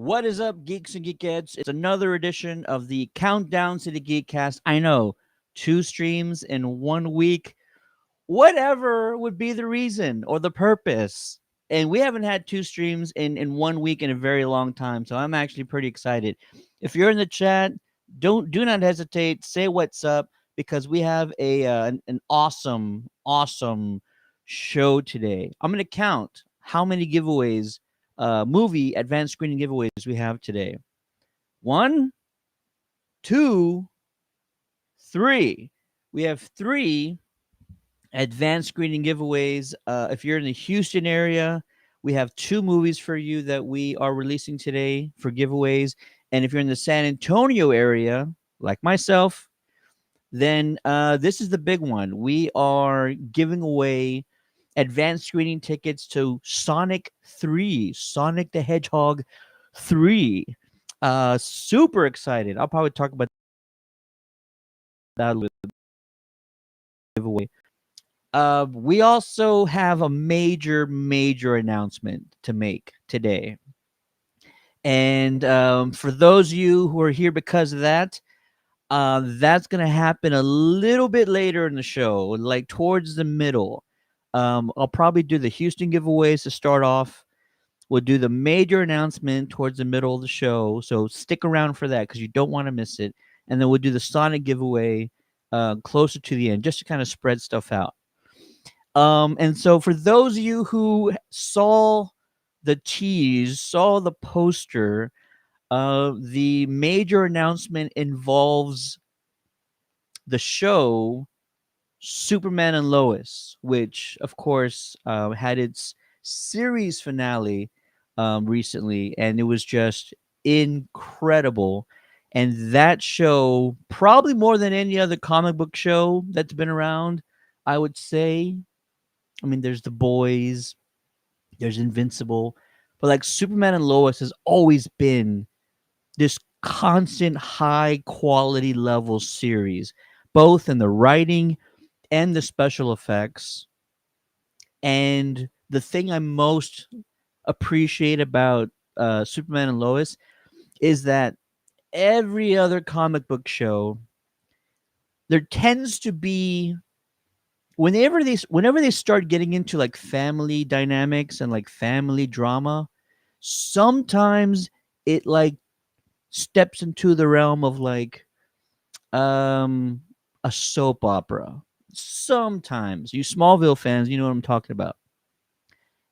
What is up, geeks and geekettes? It's another edition of the Countdown to the Geekcast. I know, 2 streams in 1 week. Whatever would be the reason or the purpose. And we haven't had 2 streams in 1 week in a very long time, so I'm actually pretty excited. If you're in the chat, do not hesitate. Say what's up because we have an awesome show today. I'm gonna count how many giveaways, movie advanced screening giveaways we have today. 1, 2, 3. We have 3 advanced screening giveaways. If you're in the Houston area, we have 2 movies for you that we are releasing today for giveaways. And if you're in the San Antonio area, like myself, then this is the big one. We are giving away advanced screening tickets to Sonic 3, Sonic the Hedgehog 3. Super excited. I'll probably talk about that a little giveaway. We also have a major announcement to make today. And for those of you who are here because of that, that's going to happen a little bit later in the show, like towards the middle. I'll probably do the Houston giveaways to start off. We'll do the major announcement towards the middle of the show. So stick around for that because you don't want to miss it. And then we'll do the Sonic giveaway closer to the end just to kind of spread stuff out. And so for those of you who saw the tease, saw the poster, the major announcement involves the show Superman and Lois, which of course had its series finale recently, and it was just incredible. And that show, probably more than any other comic book show that's been around, I would say. I mean, there's The Boys, there's Invincible, but like Superman and Lois has always been this constant high quality level series, both in the writing and the special effects. And the thing I most appreciate about Superman and Lois is that every other comic book show, there tends to be whenever they start getting into like family dynamics and like family drama, sometimes it like steps into the realm of like um a soap opera. Sometimes you Smallville fans, you know what I'm talking about.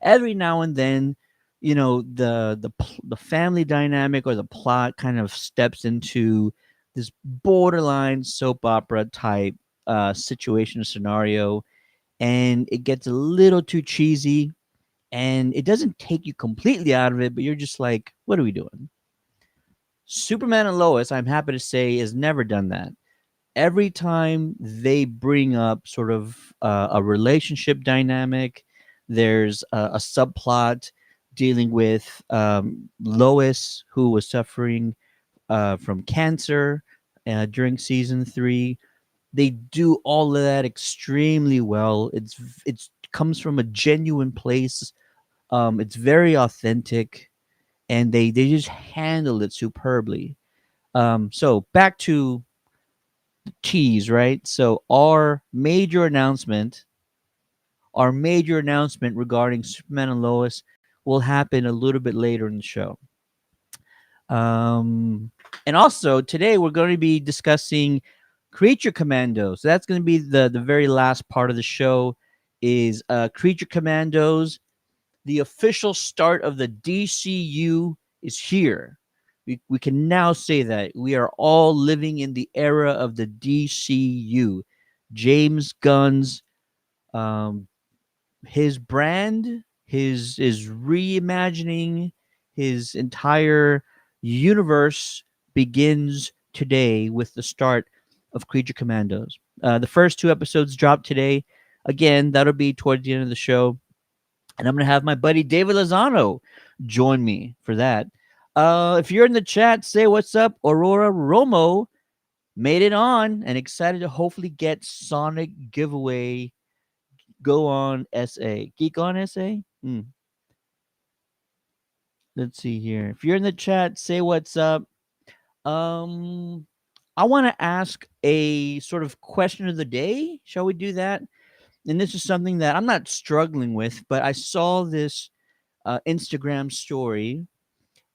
Every now and then, the family dynamic or the plot kind of steps into this borderline soap opera type situation or scenario, and it gets a little too cheesy, and it doesn't take you completely out of it, but you're just like, what are we doing? Superman and Lois, I'm happy to say, has never done that. Every time they bring up sort of a relationship dynamic, there's a subplot dealing with Lois, who was suffering from cancer during season 3. They do all of that extremely well. It's comes from a genuine place. It's very authentic, and they just handle it superbly. So back to tease, right? So our major announcement regarding Superman and Lois will happen a little bit later in the show. And also today we're going to be discussing Creature Commandos. So that's going to be the very last part of the show. Is Creature Commandos. The official start of the DCU is here. We can now say that we are all living in the era of the DCU. James Gunn's his brand, his reimagining his entire universe begins today with the start of Creature Commandos. The first 2 episodes dropped today. Again, that'll be towards the end of the show. And I'm going to have my buddy David Lozano join me for that. If you're in the chat, say what's up. Aurora Romo made it on and excited to hopefully get Sonic giveaway. Go on SA. Geek on SA? Let's see here. If you're in the chat, say what's up. Um, I want to ask a sort of question of the day. Shall we do that? And this is something that I'm not struggling with, but I saw this Instagram story,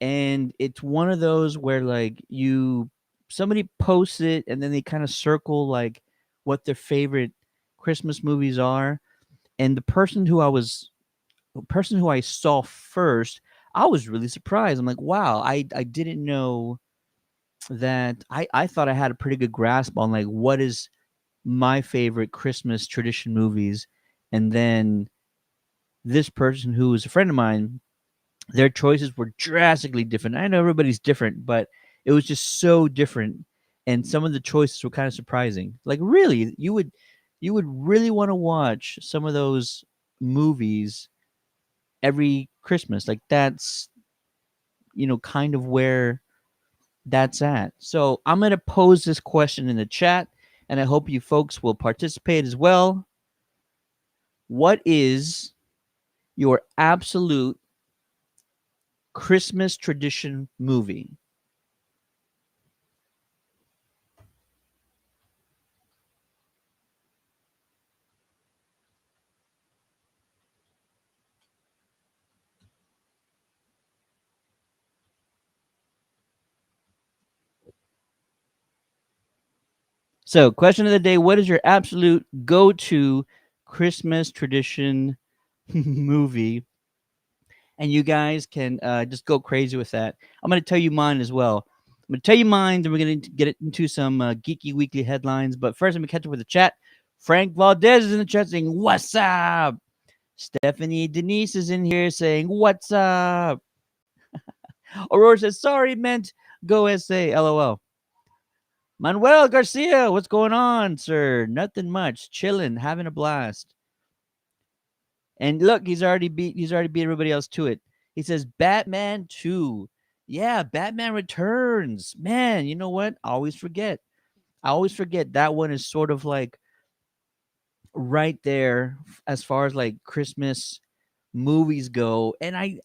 and it's one of those where like you somebody posts it, and then they kind of circle like what their favorite Christmas movies are. And the person who I saw first, I was really surprised. I'm like, wow, I didn't know that. I thought I had a pretty good grasp on like what is my favorite Christmas tradition movies. And then this person who was a friend of mine, their choices were drastically different. I know everybody's different, but it was just so different. And some of the choices were kind of surprising. Like really, you would really want to watch some of those movies every Christmas. Like that's kind of where that's at. So I'm gonna pose this question in the chat, and I hope you folks will participate as well. What is your absolute Christmas tradition movie? So, question of the day: what is your absolute go-to Christmas tradition movie? And you guys can just go crazy with that. I'm going to tell you mine as well. I'm going to tell you mine, then we're going to get into some geeky weekly headlines. But first, let me catch up with the chat. Frank Valdez is in the chat saying, "What's up?" Stephanie Denise is in here saying, "What's up?" Aurora says, "Sorry, meant go SA, LOL." Manuel Garcia, what's going on, sir? Nothing much. Chilling, having a blast. And look, he's already beat everybody else to it. He says Batman 2. Yeah, Batman Returns. Man, you know what? I always forget. I always forget that one is sort of like right there as far as like Christmas movies go. And I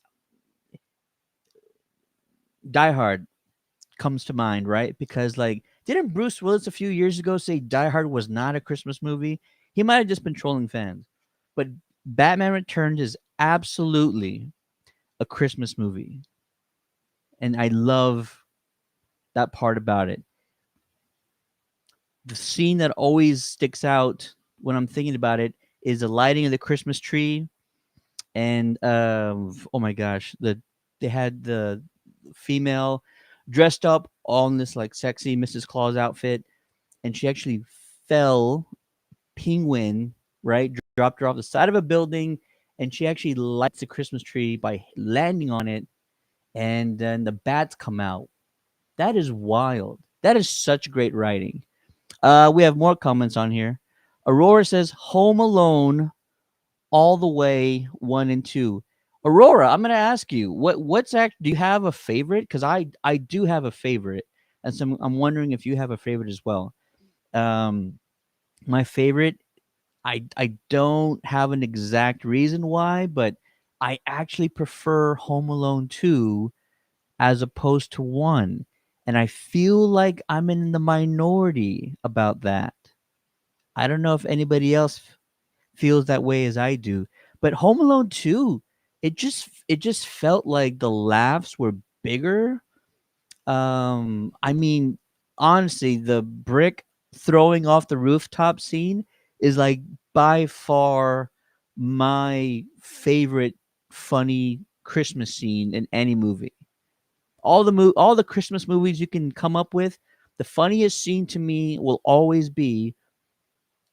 Die Hard comes to mind, right? Because like didn't Bruce Willis a few years ago say Die Hard was not a Christmas movie? He might have just been trolling fans. But Batman Returns is absolutely a Christmas movie. And I love that part about it. The scene that always sticks out when I'm thinking about it is the lighting of the Christmas tree, and oh my gosh, they had the female dressed up all in this like sexy Mrs. Claus outfit, and she actually fell penguin, right? Dropped her off the side of a building, and she actually lights the Christmas tree by landing on it, and then the bats come out. That is wild. That is such great writing. We have more comments on here. Aurora says Home Alone all the way 1 and 2. Aurora, I'm going to ask you what's act. Do you have a favorite? Because I do have a favorite, and so I'm wondering if you have a favorite as well. Um, my favorite, I don't have an exact reason why, but I actually prefer Home Alone 2 as opposed to 1. And I feel like I'm in the minority about that. I don't know if anybody else feels that way as I do, but Home Alone 2, it just felt like the laughs were bigger. I mean, honestly, the brick throwing off the rooftop scene is like by far my favorite funny Christmas scene in any movie. All the Christmas movies you can come up with, the funniest scene to me will always be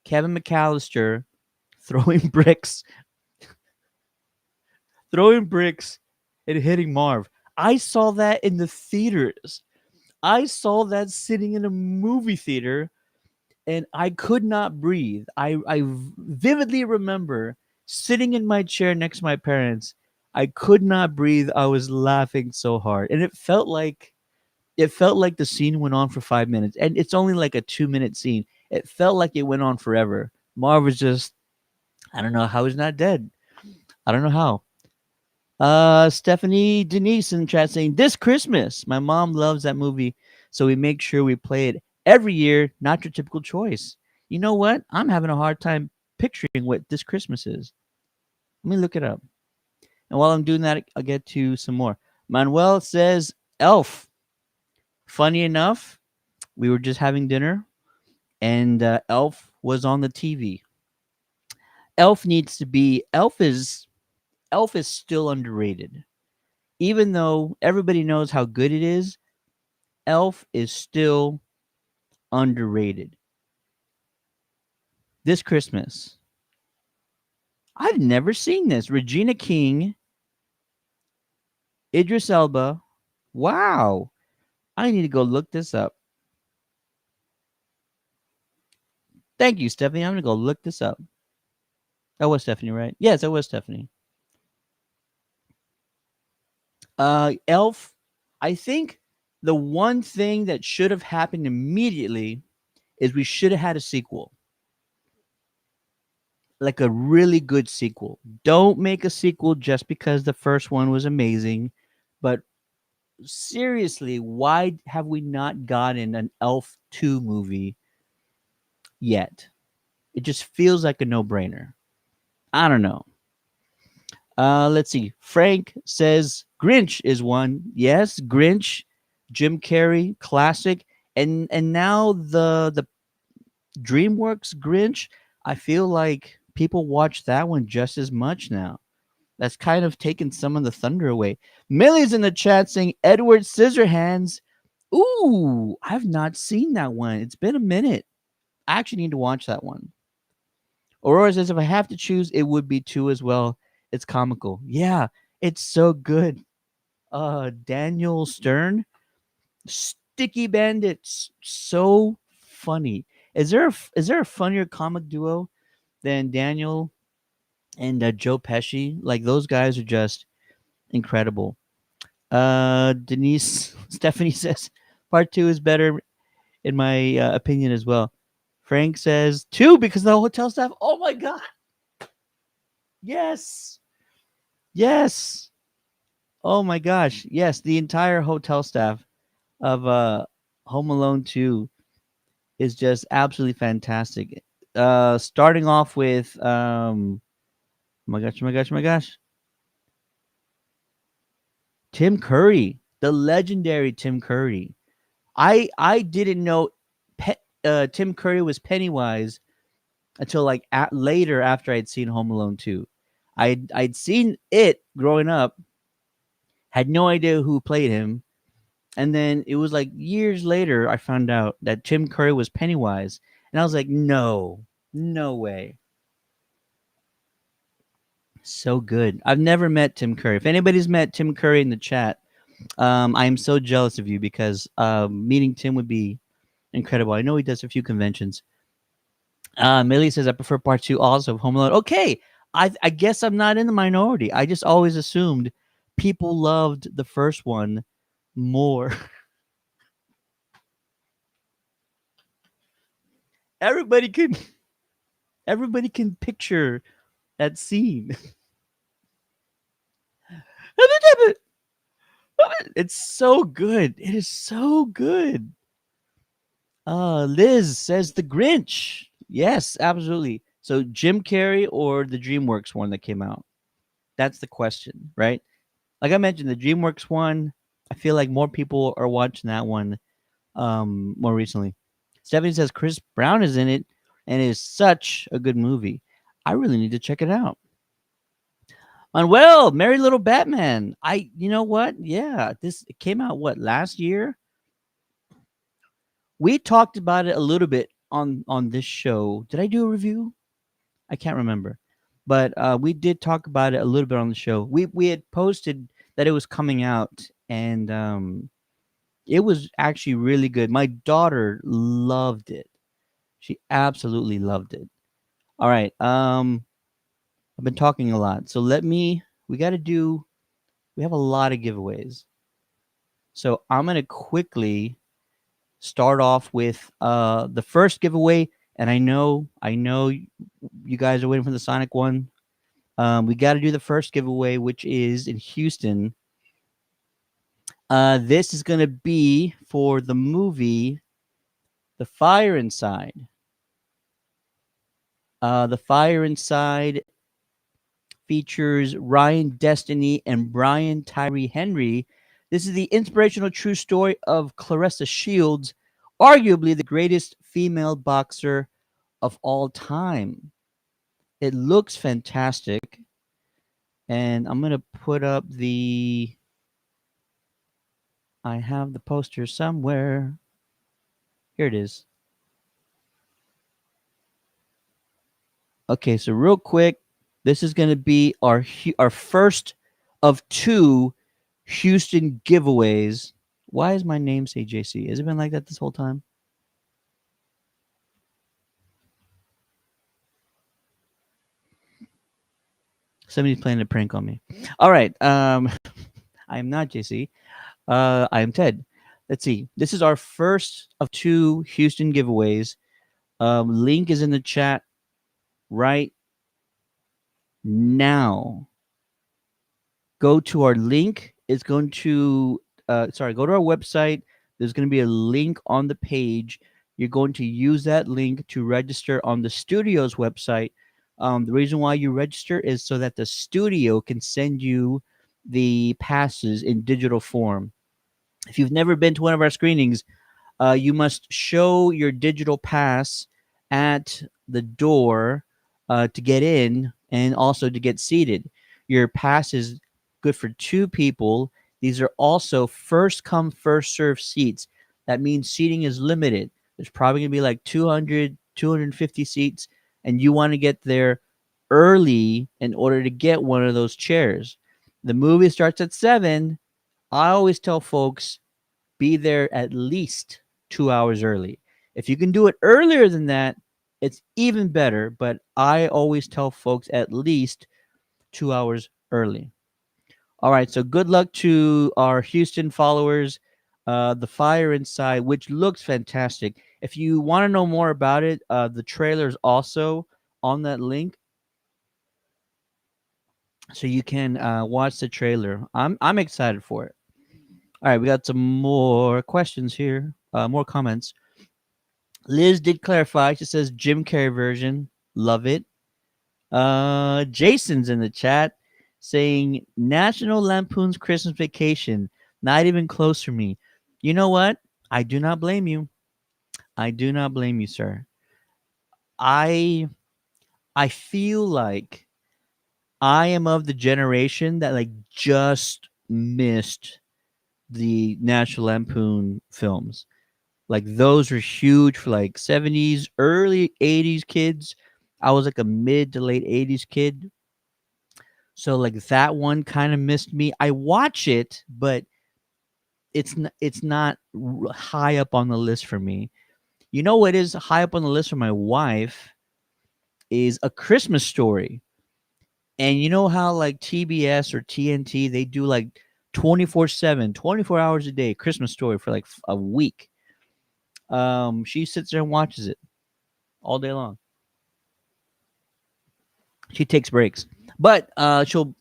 Kevin McAllister throwing bricks, throwing bricks and hitting Marv. I saw that in the theaters. I saw that sitting in a movie theater, and I could not breathe. I vividly remember sitting in my chair next to my parents. I could not breathe. I was laughing so hard. And it felt like the scene went on for 5 minutes. And it's only like a 2-minute scene. It felt like it went on forever. Marv was just, I don't know how he's not dead. I don't know how. Stephanie Denise in the chat saying, "This Christmas, my mom loves that movie, so we make sure we play it every year. Not your typical choice." You know what? I'm having a hard time picturing what this Christmas is. Let me look it up. And while I'm doing that, I'll get to some more. Manuel says, "Elf." Funny enough, we were just having dinner, and Elf was on the TV. Elf needs to be. Elf is still underrated, even though everybody knows how good it is. Elf is still underrated. This Christmas, I've never seen this. Regina King, Idris Elba. Wow. I need to go look this up. Thank you, Stephanie. I'm going to go look this up. That was Stephanie, right? Yes, that was Stephanie. Elf, I think the one thing that should have happened immediately is we should have had a sequel. Like a really good sequel. Don't make a sequel just because the first one was amazing, but seriously, why have we not gotten an Elf 2 movie yet? It just feels like a no-brainer. I don't know. Let's see. Frank says Grinch is one. Yes, Grinch, Jim Carrey, classic. And now the DreamWorks Grinch, I feel like people watch that one just as much now. That's kind of taken some of the thunder away. Millie's in the chat saying Edward Scissorhands. Ooh, I've not seen that one. It's been a minute. I actually need to watch that one. Aurora says if I have to choose, it would be two as well. It's comical. Yeah, it's so good. Daniel Stern, Sticky Bandits, so funny. Is there a funnier comic duo than Daniel and Joe Pesci? Like those guys are just incredible. Denise Stephanie says part two is better in my opinion as well. Frank says two because the hotel staff. Oh my god! Yes, yes. Oh my gosh, yes. The entire hotel staff of Home Alone 2 is just absolutely fantastic. Starting off with oh my gosh, oh my gosh, oh my gosh. Tim Curry, the legendary Tim Curry. I didn't know Tim Curry was Pennywise until like later after I'd seen Home Alone 2. I'd seen it growing up, had no idea who played him, and then it was like years later I found out that Tim Curry was Pennywise, and I was like, no, no way. So good. I've never met Tim Curry. If anybody's met Tim Curry in the chat, I am so jealous of you because meeting Tim would be incredible. I know he does a few conventions. Millie says I prefer part two also of Home Alone. Okay, I guess I'm not in the minority. I just always assumed people loved the first one more. everybody can everybody can picture that scene. It's so good. It is so good. Liz says the Grinch. Yes, absolutely. So Jim Carrey or the DreamWorks one that came out? That's the question, right? Like I mentioned, the DreamWorks one, I feel like more people are watching that one more recently. Stephanie says Chris Brown is in it and it is such a good movie. I really need to check it out. Manuel, Merry Little Batman. You know what? Yeah, this came out what last year? We talked about it a little bit on this show. Did I do a review? I can't remember, but we did talk about it a little bit on the show. We had posted that it was coming out, and it was actually really good. My daughter loved it. She absolutely loved it. All right. I've been talking a lot, so we got to do. We have a lot of giveaways, so I'm gonna quickly start off with the first giveaway. And I know you guys are waiting for the Sonic one. We got to do the first giveaway, which is in Houston. This is going to be for the movie The Fire Inside. The Fire Inside features Ryan Destiny and Brian Tyree Henry. This is the inspirational true story of Clarissa Shields, arguably the greatest female boxer of all time. It looks fantastic. And I'm going to put up I have the poster somewhere. Here it is. Okay, so real quick, this is going to be our first of 2 Houston giveaways. Why is my name say JC? Has it been like that this whole time? Somebody's playing a prank on me. All right. I am not JC. I am Ted. Let's see. This is our first of 2 Houston giveaways. Link is in the chat right now. Go to our link. It's going to go to our website. There's going to be a link on the page. You're going to use that link to register on the studio's website. The reason why you register is so that the studio can send you the passes in digital form. If you've never been to one of our screenings, you must show your digital pass at the door to get in and also to get seated. Your pass is good for 2 people. These are also first come, first serve seats. That means seating is limited. There's probably going to be like 200, 250 seats, and you want to get there early in order to get one of those chairs. The movie starts at 7. I always tell folks, be there at least 2 hours early. If you can do it earlier than that, it's even better. But I always tell folks at least 2 hours early. All right. So good luck to our Houston followers. The Fire Inside, which looks fantastic. If you want to know more about it, the trailer is also on that link, so you can watch the trailer. I'm excited for it. All right, we got some more questions here, more comments. Liz did clarify. She says Jim Carrey version. Love it. Jason's in the chat saying National Lampoon's Christmas Vacation. Not even close for me. You know what? I do not blame you. I do not blame you, sir. I feel like I am of the generation that like just missed the National Lampoon films. Like those were huge for like 70s, early 80s kids. I was like a mid to late 80s kid. So like that one kind of missed me. I watch it, but it's not high up on the list for me. You know what is high up on the list for my wife is A Christmas Story. And you know how like TBS or TNT, they do like 24/7, 24 hours a day Christmas Story for like a week. She sits there and watches it all day long. She takes breaks, but she'll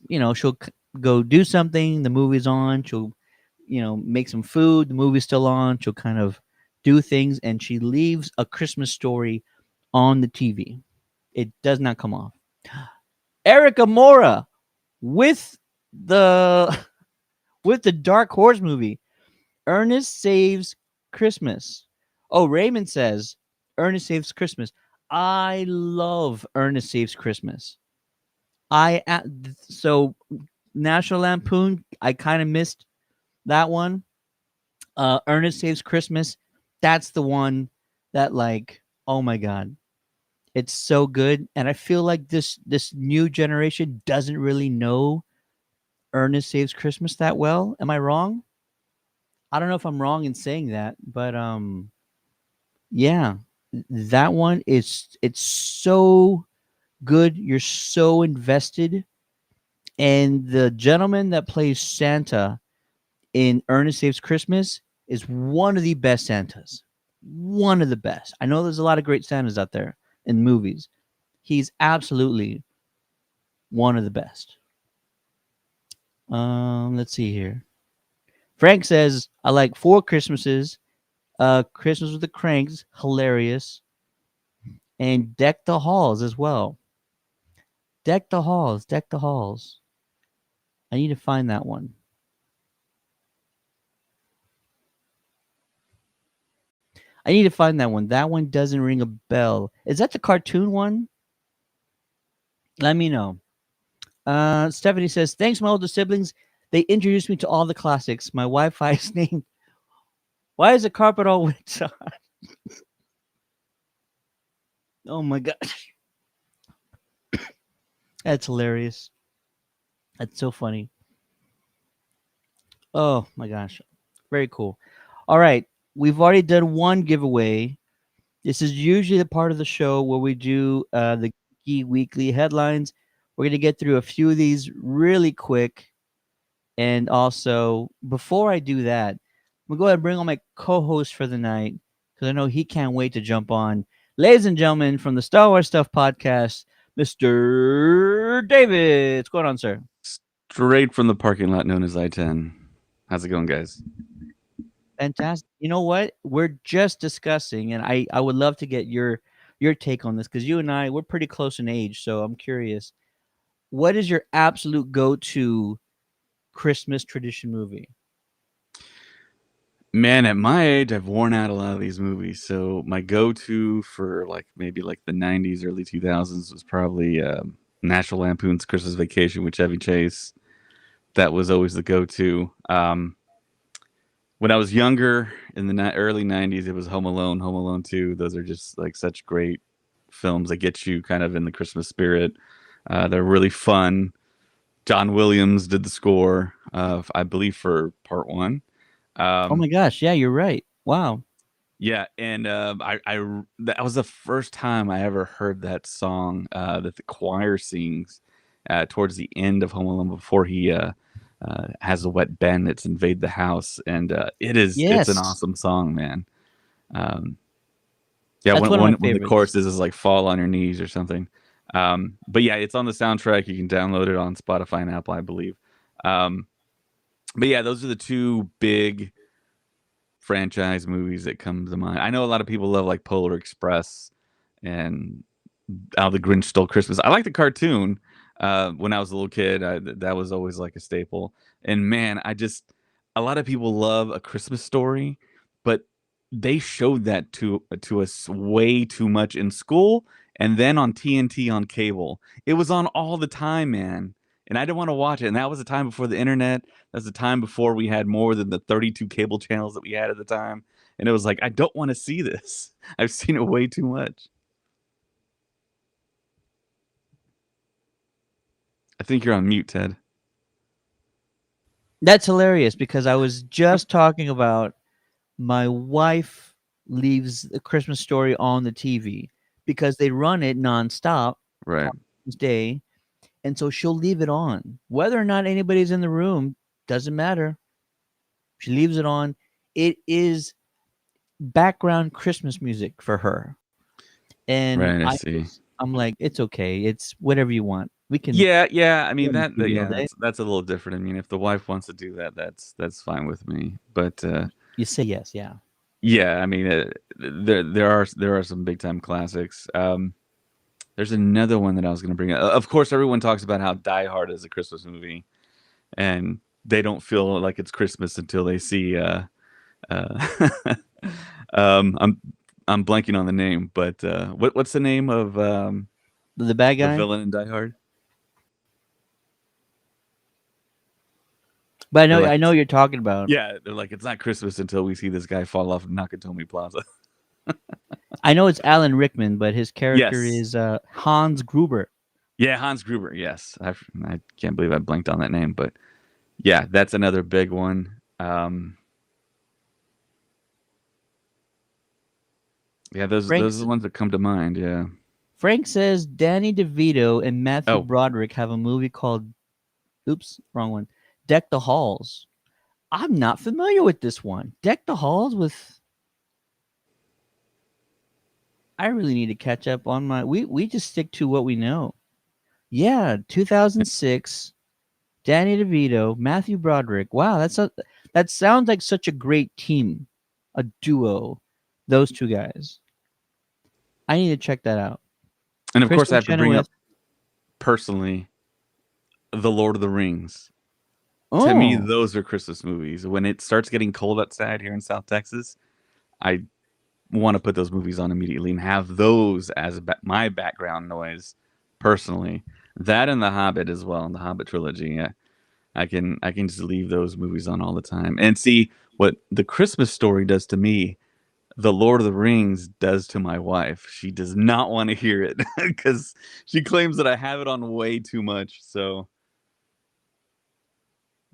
go do something. The movie's on. She'll make some food. The movie's still on. She'll kind of do things, and she leaves A Christmas Story on the TV. It does not come off. Erica Mora with the Dark Horse movie, Ernest Saves Christmas. Oh, Raymond says Ernest Saves Christmas. I love Ernest Saves Christmas. So National Lampoon, I kind of missed that one. Ernest Saves Christmas, that's the one that like, oh my god, it's so good. And I feel like this new generation doesn't really know Ernest Saves Christmas that well. Am I wrong? I don't know if I'm wrong in saying that, but yeah, that one it's so good. You're so invested. And the gentleman that plays Santa in Ernest Saves Christmas is one of the best Santas. One of the best. I know there's a lot of great Santas out there in movies. He's absolutely one of the best. Let's see here. Frank says I like Four Christmases. Christmas with the Cranks, hilarious, and Deck the Halls as well. Deck the Halls, Deck the Halls. I need to find that one. I need to find that one. That one doesn't ring a bell. Is that the cartoon one? Let me know. Stephanie says, thanks, my older siblings. They introduced me to all the classics. My Wi-Fi is named. Why is the carpet all wet? Oh my gosh. That's hilarious. That's so funny. Oh my gosh. Very cool. All right. We've already done one giveaway. This is usually the part of the show where we do the Geeky Weekly headlines. We're going to get through a few of these really quick. And also, before I do that, I'm going to go ahead and bring on my co-host for the night because I know he can't wait to jump on. Ladies and gentlemen, from the Star Wars Stuff podcast, Mr. David. What's going on, sir? Straight from the parking lot known as I-10. How's it going, guys? Fantastic. You know what? We're just discussing, and I would love to get your take on this because you and I, we're pretty close in age, so I'm curious. What is your absolute go-to Christmas tradition movie? Man, at my age, I've worn out a lot of these movies. So my go-to for maybe the 90s, early 2000s was probably National Lampoon's Christmas Vacation with Chevy Chase. That was always the go-to. When I was younger, in the early 90s, it was Home Alone, Home Alone 2. Those are just such great films that get you kind of in the Christmas spirit. They're really fun. John Williams did the score, I believe, for part 1. Oh my gosh! Yeah, you're right. Wow. Yeah, and that was the first time I ever heard that song that the choir sings towards the end of Home Alone before he has the wet bandits invade the house, and it's an awesome song, man. Yeah, that's one of my when the favorites. chorus is like fall on your knees or something. But yeah, it's on the soundtrack. You can download it on Spotify and Apple, I believe. But yeah, those are the two big franchise movies that come to mind. I know a lot of people love like Polar Express and How the Grinch Stole Christmas. I like the cartoon. When I was a little kid, that was always like a staple. And man, a lot of people love A Christmas Story, but they showed that to us way too much in school and then on TNT on cable. It was on all the time, man. And I didn't want to watch it. And that was the time before the internet. That was the time before we had more than the 32 cable channels that we had at the time. And it was like, I don't want to see this. I've seen it way too much. I think you're on mute, Ted. That's hilarious because I was just talking about my wife leaves A Christmas Story on the TV because they run it nonstop Right. Christmas Day, and so she'll leave it on. Whether or not anybody's in the room doesn't matter. She leaves it on. It is background Christmas music for her, and Right, I see. I'm like, it's okay. It's whatever you want. We can. Yeah. I be mean on the TV all day. that's a little different. I mean, if the wife wants to do that, that's fine with me. But You say yes, yeah. yeah, I mean, there are some big time classics. There's another one that I was going to bring up. Of course, everyone talks about how Die Hard is a Christmas movie, and they don't feel like it's Christmas until they see. I'm blanking on the name, but what's the name of The bad the guy. villain in Die Hard? But They're I like, know you're talking about. yeah, they're like, it's not Christmas until we see this guy fall off Nakatomi Plaza. I know it's Alan Rickman, but his character Yes. is Hans Gruber. Yeah, Hans Gruber. Yes, I can't believe I blanked on that name, but yeah, that's another big one. Yeah, those are the ones that come to mind. Yeah. Frank says Danny DeVito and Matthew Oh. Broderick have a movie called, oops, wrong one, Deck the Halls. I'm not familiar with this one. Deck the Halls with. I really need to catch up on my. We just stick to what we know. Yeah, 2006. Danny DeVito, Matthew Broderick. Wow, that sounds like such a great team, a duo. Those two guys. I need to check that out. And of course, I Kristen have to bring up Chenoweth. personally the Lord of the Rings. To me, Oh, those are Christmas movies. When it starts getting cold outside here in South Texas, I want to put those movies on immediately and have those as my background noise personally. That and The Hobbit as well, the Hobbit trilogy. Yeah, I can just leave those movies on all the time and see what the Christmas Story does to me. The Lord of the Rings does to my wife. She does not want to hear it because she claims that I have it on way too much. So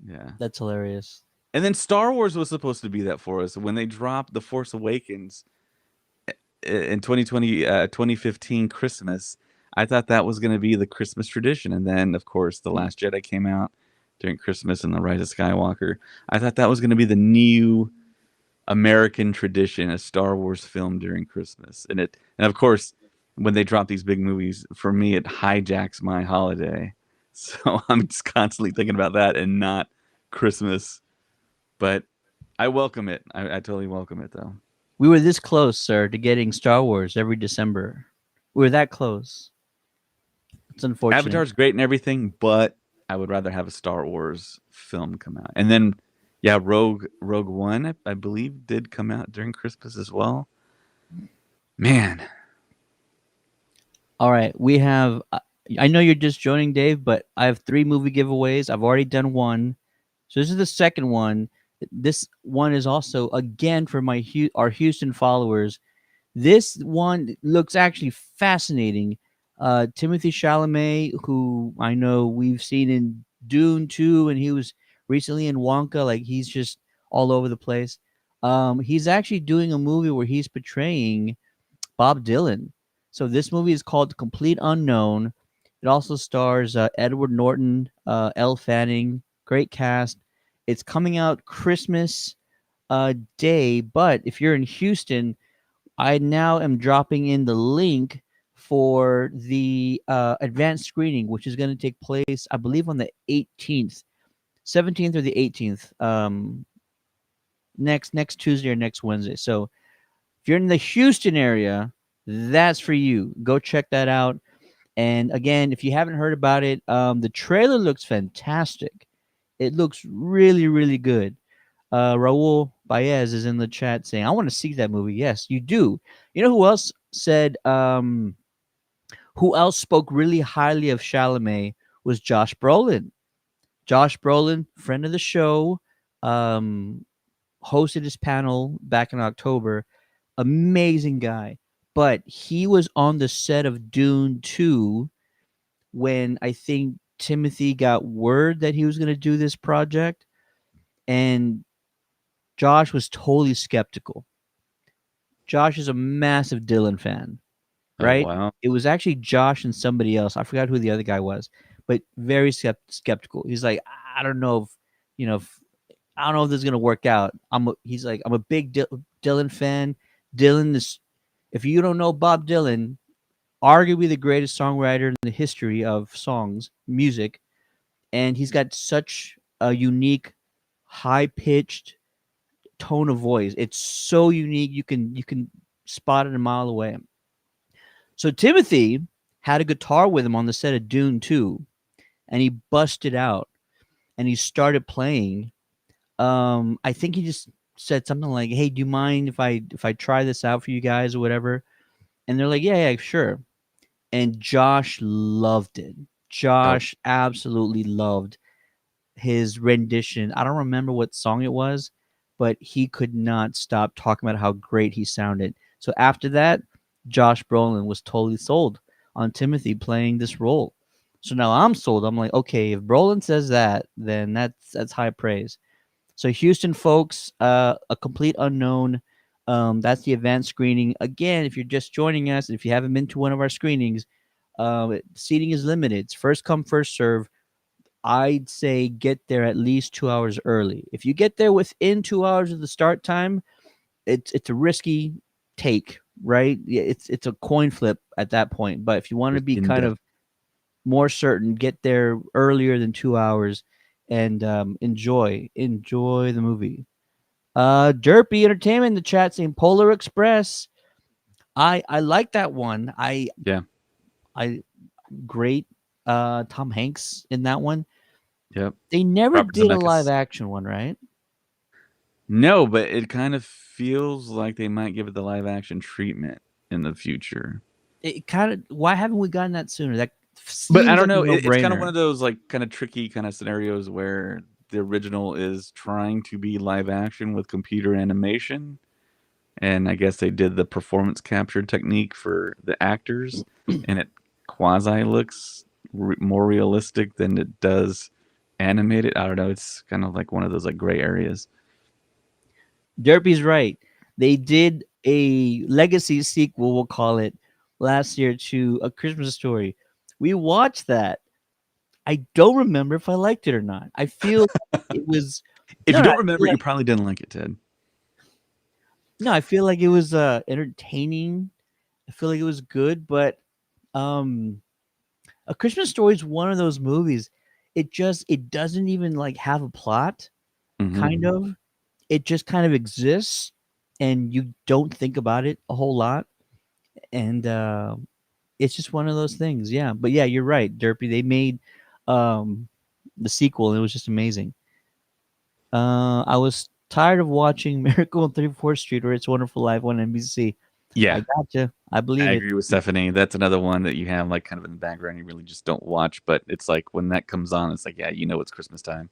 yeah. that's hilarious. And then Star Wars was supposed to be that for us when they dropped The Force Awakens in 2015 Christmas. I thought that was going to be the Christmas tradition, and then of course The Mm. Last Jedi came out during Christmas and The Rise of Skywalker. I thought that was going to be the new American tradition, a Star Wars film during Christmas, and of course when they drop these big movies, for me it hijacks my holiday. So I'm just constantly thinking about that and not Christmas. But I welcome it. I totally welcome it though. We were this close, sir, to getting Star Wars every December. We were that close. It's unfortunate. Avatar's great and everything, but I would rather have a Star Wars film come out. And then, yeah, Rogue One, I believe, did come out during Christmas as well. Man, All right, we have. I know you're just joining, Dave, but I have 3 movie giveaways. I've already done one, so this is the second one. This one is also again for our Houston followers. This one looks actually fascinating. Timothy Chalamet, who I know we've seen in Dune 2, and he was recently in Wonka. Like he's just all over the place. He's actually doing a movie where he's portraying Bob Dylan. So this movie is called Complete Unknown. It also stars Edward Norton, Elle Fanning, great cast. It's coming out Christmas Day, but if you're in Houston, I now am dropping in the link for the advanced screening, which is going to take place, I believe, on the 18th, 17th or the 18th, next Tuesday or next Wednesday. So if you're in the Houston area, that's for you. Go check that out. And again, if you haven't heard about it, the trailer looks fantastic. It looks really, really good. Raul Baez is in the chat saying, "I want to see that movie." Yes, you do. You know who else said? Who else spoke really highly of Chalamet was Josh Brolin. Josh Brolin, friend of the show, um, hosted his panel back in October. Amazing guy, but he was on the set of Dune 2 when I think Timothy got word that he was going to do this project, and Josh was totally skeptical. Josh is a massive Dylan fan, oh right? wow, It was actually Josh and somebody else. I forgot who the other guy was, but very skeptical. He's like, I don't know if, I don't know if this is gonna work out. He's like, I'm a big Dylan fan. Dylan is, if you don't know Bob Dylan, arguably the greatest songwriter in the history of songs, music, and he's got such a unique, high pitched tone of voice. It's so unique. You can spot it a mile away. So Timothy had a guitar with him on the set of Dune 2, and he busted out and he started playing. I think he just said something like, "Hey, do you mind if I try this out for you guys or whatever?" And they're like, "Yeah, yeah, sure." And Josh loved it. oh Josh absolutely loved his rendition. I don't remember what song it was, but he could not stop talking about how great he sounded. So after that, Josh Brolin was totally sold on Timothy playing this role. So now I'm sold. I'm like, okay, if Brolin says that, then that's high praise. So Houston folks, a complete unknown. That's the advanced screening. Again, if you're just joining us, if you haven't been to one of our screenings, seating is limited. It's first come, first serve. I'd say get there at least 2 hours early. If you get there within 2 hours of the start time, it's a risky take, right? Yeah, it's a coin flip at that point. But if you want to be risking kind death. of more certain, get there earlier than 2 hours, and enjoy the movie. Derpy Entertainment in the chat saying Polar Express. I like that one. Yeah. I great Tom Hanks in that one. Yep. They never Robert did a live Zemeckis. action one, right? No, but it kind of feels like they might give it the live action treatment in the future. It kind of, why haven't we gotten that sooner? That But I seems don't like a know. It's kind of one no-brainer. of those like kind of tricky kind of scenarios where the original is trying to be live action with computer animation, and I guess they did the performance capture technique for the actors, and it quasi looks more realistic than it does animated. I don't know. It's kind of like one of those like gray areas. Derpy's right. They did a legacy sequel, we'll call it, last year to A Christmas Story. We watched that. I don't remember if I liked it or not. I feel it was If you no, don't I feel remember it, you like probably didn't like it, Ted. no, I feel like it was entertaining. I feel like it was good, but um A Christmas Story is one of those movies. It doesn't even like have a plot, Hmm. kind of. It just kind of exists, and you don't think about it a whole lot, and it's just one of those things. Yeah, but yeah, you're right, Derpy. They made um the sequel, and it was just amazing. I was tired of watching Miracle on 34th Street or It's a Wonderful Life on NBC. I Yeah, gotcha. I I believe it. agree with Stephanie. That's another one that you have like kind of in the background. You really just don't watch, but it's like when that comes on, it's like, yeah, you know, it's Christmas time.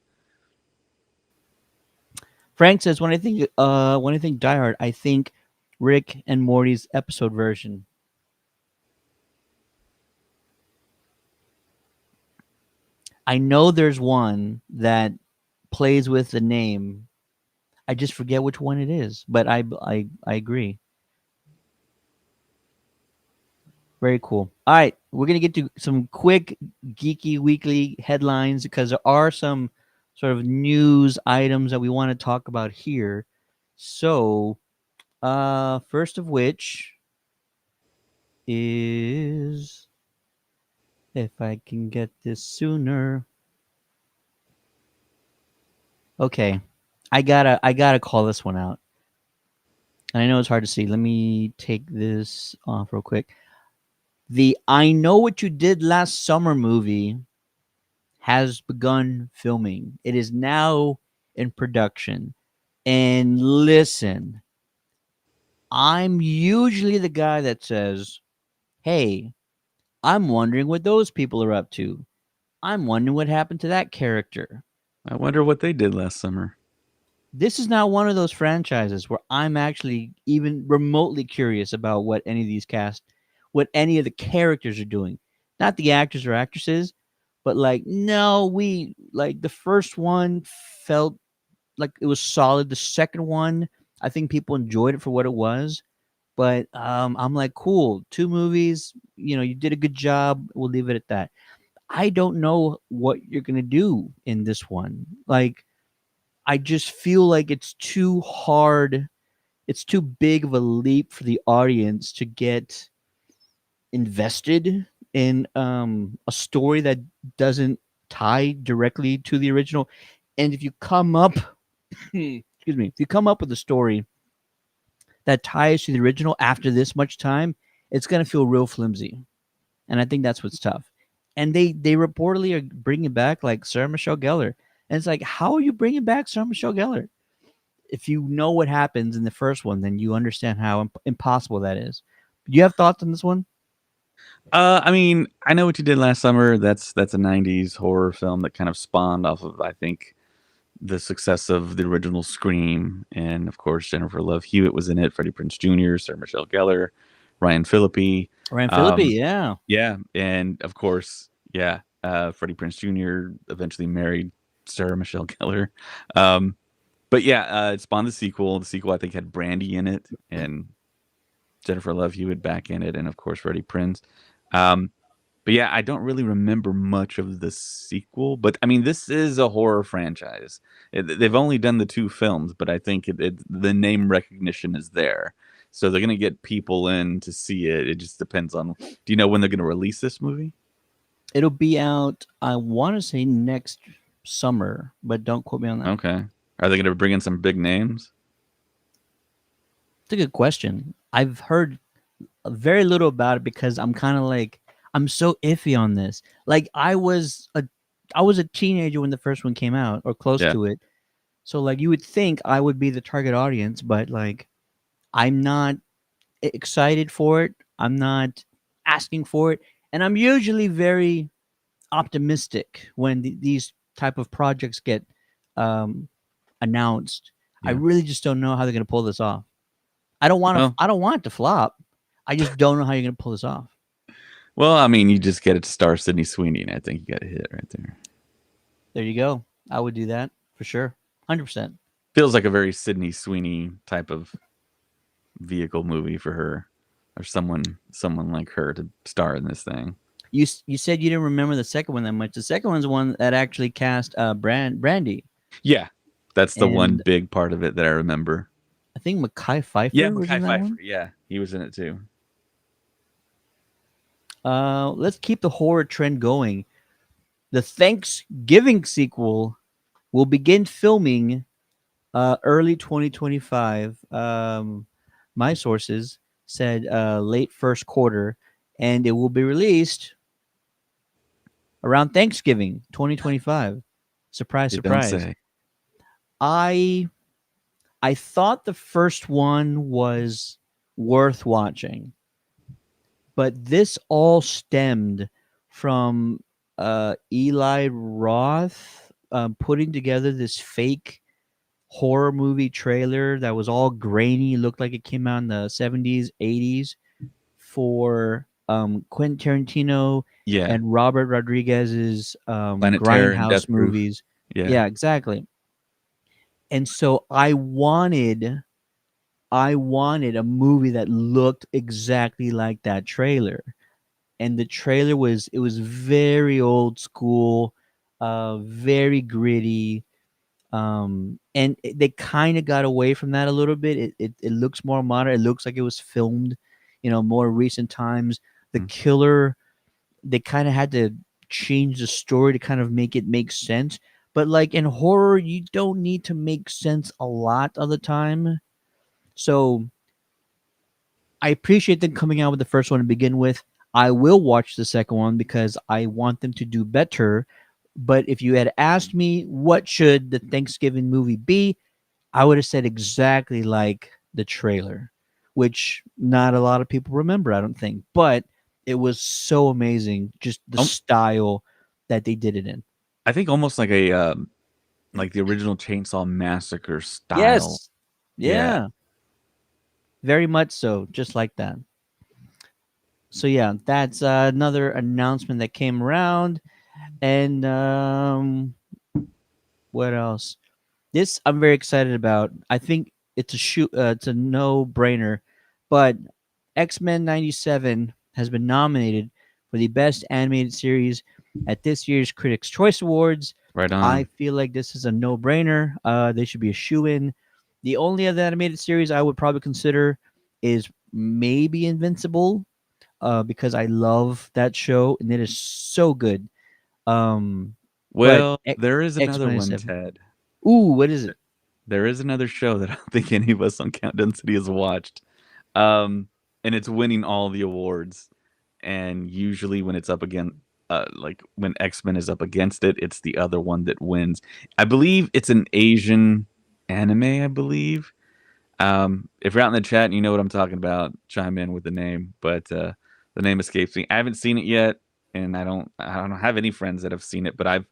Frank says when I think Die Hard, I think Rick and Morty's episode version. I know there's one that plays with the name. I just forget which one it is, but I agree. Very cool. All right, we're gonna get to some quick geeky weekly headlines because there are some sort of news items that we want to talk about here. So, first of which is, if I can get this sooner. Okay, I gotta call this one out. And I know it's hard to see. Let me take this off real quick. The I Know What You Did Last Summer movie has begun filming. It is now in production. And listen, I'm usually the guy that says, "Hey, I'm wondering what those people are up to. I'm wondering what happened to that character." I wonder what they did last summer. This is now one of those franchises where I'm actually even remotely curious about what any of the characters are doing. Not the actors or actresses, but like, no, we like the first one felt like it was solid. The second one, I think people enjoyed it for what it was. But I'm like, cool, two movies, you did a good job. We'll leave it at that. I don't know what you're gonna do in this one. Like, I just feel like it's too hard. It's too big of a leap for the audience to get invested in a story that doesn't tie directly to the original. And if you come up, excuse me, if you come up with a story that ties to the original after this much time, it's going to feel real flimsy. And I think that's what's tough. And they reportedly are bringing back like Sarah Michelle Gellar. And it's like, how are you bringing back Sarah Michelle Gellar? If you know what happens in the first one, then you understand how impossible that is. Do you have thoughts on this one? I mean, I Know What You Did Last Summer. That's a '90s horror film that kind of spawned off of, I think, the success of the original Scream, and of course Jennifer Love Hewitt was in it, Freddie Prinze Jr., Sarah Michelle Gellar, Ryan Phillippe. Ryan Phillippe, Um, yeah. yeah, and of course, yeah, Freddie Prinze Jr. eventually married Sarah Michelle Gellar. Um, but yeah, it spawned the sequel. The sequel, I think, had Brandy in it and Jennifer Love Hewitt back in it, and of course Freddie Prinze. Um, but yeah, I don't really remember much of the sequel. But I mean, this is a horror franchise. They've only done the two films, but I think the name recognition is there. So they're going to get people in to see it. It just depends on. Do you know when they're going to release this movie? It'll be out, I want to say next summer, but don't quote me on that. Okay. Are they going to bring in some big names? It's a good question. I've heard very little about it because I'm kind of like, I'm so iffy on this. Like I was a teenager when the first one came out or close Yeah. to it. So like you would think I would be the target audience, but like I'm not excited for it. I'm not asking for it, and I'm usually very optimistic when these type of projects get um, announced. I Yeah. really just don't know how they're going to pull this off. I don't want to. Well, I don't want it to flop. I just don't know how you're going to pull this off. well, I mean, you just get it to star Sydney Sweeney, and I think you got a hit right there. There you go. I would do that for sure, 100%. Feels like a very Sydney Sweeney type of vehicle movie for her, or someone like her to star in this thing. You said you didn't remember the second one that much. The second one's one that actually cast Brandy, Yeah, that's the one and big part of it that I remember. I think Mekhi Yeah, Phifer was Mackay in that Pfeiffer. one. Yeah, he was in it too. Let's keep the horror trend going. The Thanksgiving sequel will begin filming early 2025. My sources said late first quarter, and it will be released around Thanksgiving 2025. Surprise, You don't surprise. say. I I thought the first one was worth watching, but this all stemmed from Eli Roth putting together this fake horror movie trailer that was all grainy, looked like it came out in the 70s, 80s for Quentin Tarantino Yeah, and Robert Rodriguez's Planet Terror and Grindhouse Death Proof. movies. Yeah. Yeah, exactly. And so I wanted a movie that looked exactly like that trailer. And the trailer was very old school, very gritty, and they kind of got away from that a little bit. It looks more modern. It looks like it was filmed, more recent times. The Mm. killer, they kind of had to change the story to kind of make it make sense. But like in horror, you don't need to make sense a lot of the time. So I appreciate them coming out with the first one to begin with. I will watch the second one because I want them to do better. But if you had asked me what should the Thanksgiving movie be, I would have said exactly like the trailer, which not a lot of people remember, I don't think. But it was so amazing, just the Um, style that they did it in. I think almost like the original Chainsaw Massacre style. Yes. Yeah. Yeah. Very much so, just like that. So yeah, that's another announcement that came around. And what else? This I'm very excited about. I think it's a shoot. It's a no-brainer. But X-Men '97 has been nominated for the best animated series at this year's Critics' Choice Awards. Right I on. feel like this is a no-brainer. They should be a shoe-in. The only other animated series I would probably consider is maybe Invincible, because I love that show and it is so good. But Well, there is X another Men one, 7. Ted. Ooh, what is it? There is another show that I don't think any of us on Countdown City has watched. Um, and it's winning all the awards. And usually when it's up again, like when X-Men is up against it, it's the other one that wins. I believe it's an Asian anime, I believe. If you're out in the chat and you know what I'm talking about, chime in with the name. But the name escapes me. I haven't seen it yet, and I don't have any friends that have seen it, but I've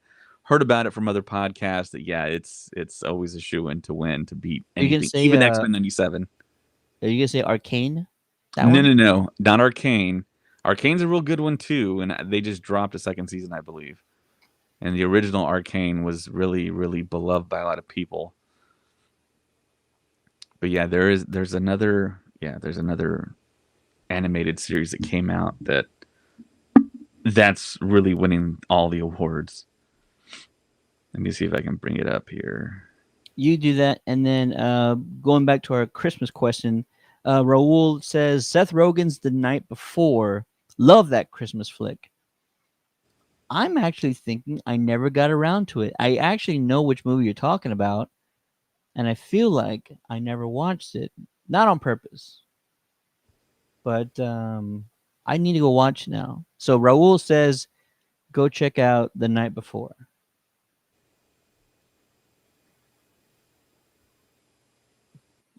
heard about it from other podcasts that yeah, it's always a shoe in to win to beat Are you gonna anything, say even X-Men 97. are you gonna say Arcane? That No, one? no, no, not Arcane. Arcane's a real good one too, and they just dropped a second season, I believe. And the original Arcane was really, really beloved by a lot of people. But yeah, there's another animated series that came out that's really winning all the awards. Let me see if I can bring it up here. You do that, and then going back to our Christmas question, Raul says Seth Rogen's The Night Before. Love that Christmas flick. I'm actually thinking I never got around to it. I actually know which movie you're talking about, and I feel like I never watched it. Not on purpose, but I need to go watch now. So Raul says go check out The Night Before.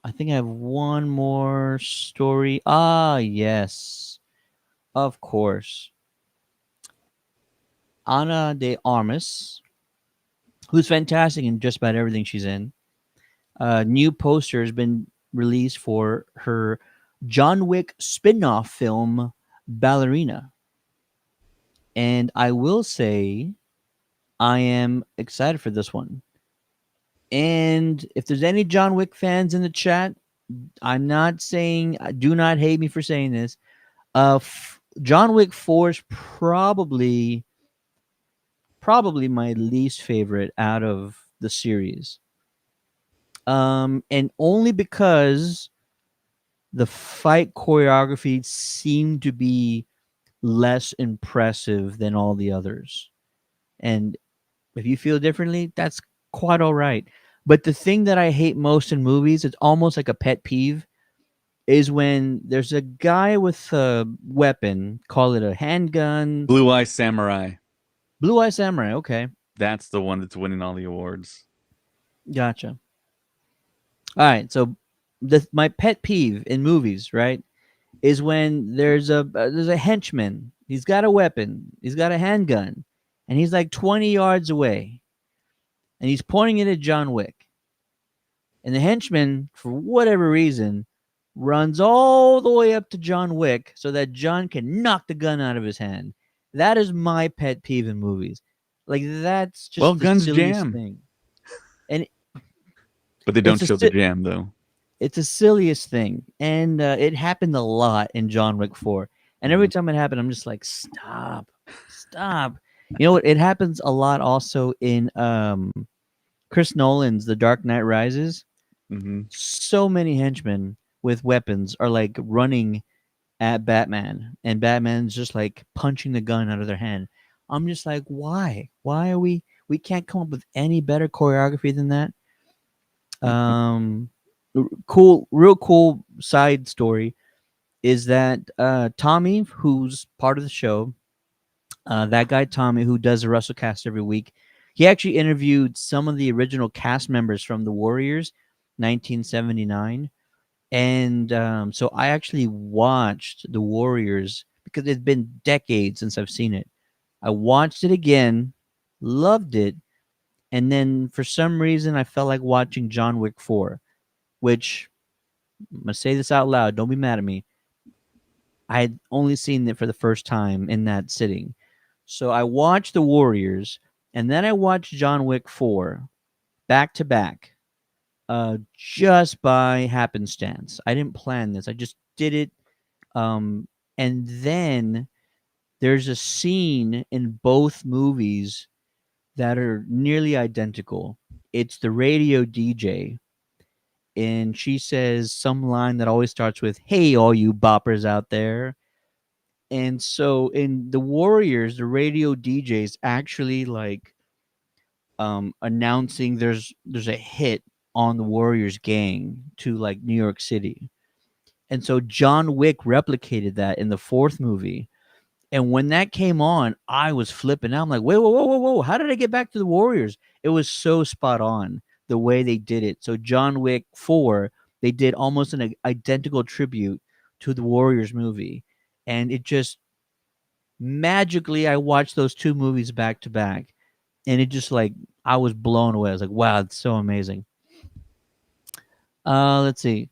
I think I have one more story. Ah, yes. Of course. Ana de Armas, who's fantastic in just about everything she's in. New poster has been released for her John Wick spin-off film Ballerina. And I will say I am excited for this one. And if there's any John Wick fans in the chat, I'm not saying, do not hate me for saying this. John Wick 4 is probably my least favorite out of the series. And only because the fight choreography seemed to be less impressive than all the others. And if you feel differently, that's quite all right. But the thing that I hate most in movies, it's almost like a pet peeve, is when there's a guy with a weapon, call it a handgun. Blue Eye Samurai. Blue Eye Samurai, okay. That's the one that's winning all the awards. Gotcha. All right, so my pet peeve in movies, right, is when there's a henchman. He's got a weapon. He's got a handgun, and he's like 20 yards away, and he's pointing it at John Wick. And the henchman, for whatever reason, runs all the way up to John Wick so that John can knock the gun out of his hand. That is my pet peeve in movies. Like that's just Well, the guns silliest jam. thing. And But they don't it's show the jam, though. it's the silliest thing, and it happened a lot in John Wick 4. And every time it happened, I'm just like, stop, stop. You know what? It happens a lot also in Chris Nolan's The Dark Knight Rises. Mm-hmm. So many henchmen with weapons are like running at Batman, and Batman's just like punching the gun out of their hand. I'm just like, why? Why are we can't come up with any better choreography than that? Um, real cool side story is that Tommy, who's part of the show, that guy Tommy who does the WrestleCast every week, he actually interviewed some of the original cast members from the Warriors, 1979, and so I actually watched the Warriors because it's been decades since I've seen it. I watched it again, loved it, and then for some reason I felt like watching John Wick 4, which I'm gonna say this out loud. Don't be mad at me. I had only seen it for the first time in that sitting. So I watched The Warriors, and then I watched John Wick 4 back to back, just by happenstance. I didn't plan this. I just did it. And then there's a scene in both movies that are nearly identical. It's the radio DJ, and she says some line that always starts with, "Hey, all you boppers out there." And so in the Warriors, the radio DJs actually like announcing there's a hit on the Warriors gang to like New York City. And so John Wick replicated that in the fourth movie. And when that came on, I was flipping out. I'm like, wait, whoa, whoa, whoa, whoa. How did I get back to the Warriors? It was so spot on the way they did it. So John Wick 4, they did almost an identical tribute to the Warriors movie. And it just magically, I watched those two movies back to back. And it just like, I was blown away. I was like, wow, it's so amazing. Let's see.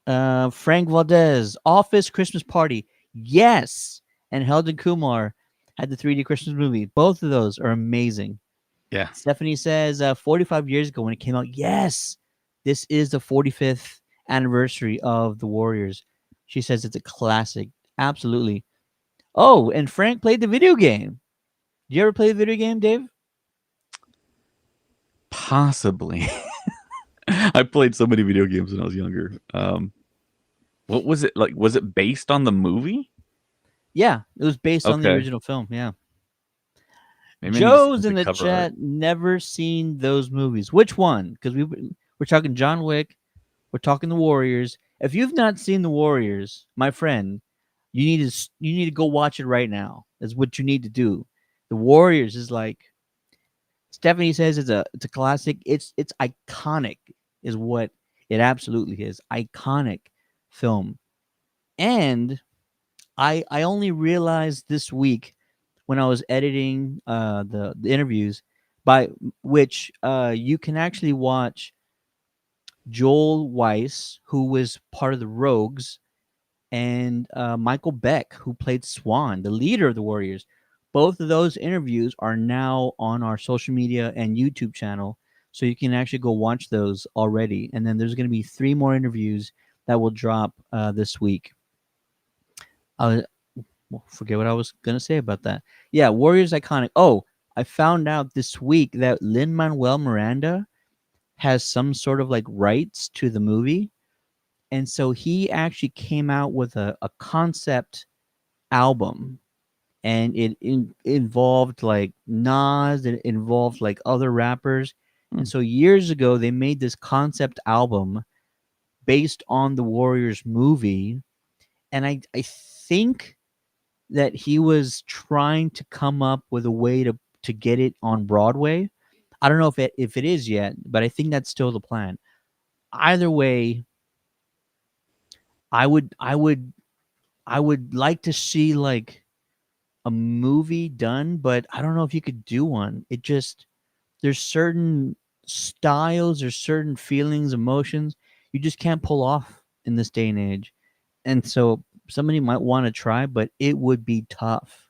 Frank Valdez, Office Christmas Party. Yes. And Heldon Kumar had the 3D Christmas movie. Both of those are amazing. Yeah. Stephanie says 45 years ago when it came out. Yes. This is the 45th anniversary of The Warriors. She says it's a classic. Absolutely. Oh, and Frank played the video game. Did you ever play the video game, Dave? Possibly. I played so many video games when I was younger. What was it like? Was it based on the movie? Yeah, it was based on the Okay. original film. Yeah. Maybe I need to see Joe's like in the the cover art. chat never seen those movies. Which one? Because we're talking John Wick. We're talking the Warriors. If you've not seen the Warriors, my friend, you need to go watch it right now. That's what you need to do. The Warriors is like Stephanie says it's a classic. It's iconic is what it absolutely is. Iconic film. And I only realized this week when I was editing the interviews by which you can actually watch Joel Weiss, who was part of the Rogues, and Michael Beck, who played Swan, the leader of the Warriors. Both of those interviews are now on our social media and YouTube channel, so you can actually go watch those already. And then there's going to be 3 more interviews that will drop this week. I forget what I was going to say about that. Yeah, Warriors iconic. Oh, I found out this week that Lin Manuel Miranda has some sort of like rights to the movie. And so he actually came out with a concept album, and involved like Nas, it involved like other rappers. Hmm. And so years ago, they made this concept album based on the Warriors movie. And I think that he was trying to come up with a way to get it on Broadway. I don't know if it is yet, but I think that's still the plan. Either way, I would I would I would like to see like a movie done, but I don't know if you could do one. It just there's certain styles or certain feelings, emotions you just can't pull off in this day and age. And so somebody might want to try, but it would be tough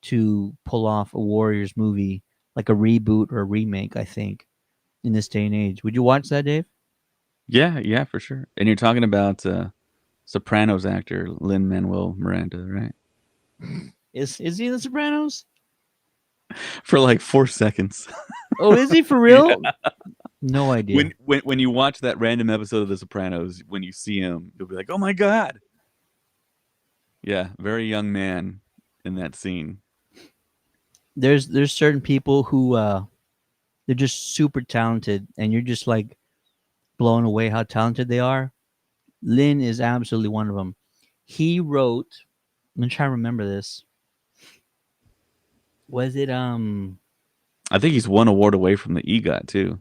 to pull off a Warriors movie like a reboot or a remake, I think, in this day and age. Would you watch that, Dave? Yeah, yeah, for sure. And you're talking about Sopranos actor Lin Manuel Miranda, right? Is he in the Sopranos? For like 4 seconds. Oh, is he for Yeah. real? No idea. When you watch that random episode of The Sopranos, when you see him, you'll be like, "Oh my god!" Yeah, very young man in that scene. There's certain people who they're just super talented, and you're just like blown away how talented they are. Lynn is absolutely one of them. He wrote. I'm trying to remember this. Was it I think he's one award away from the EGOT too.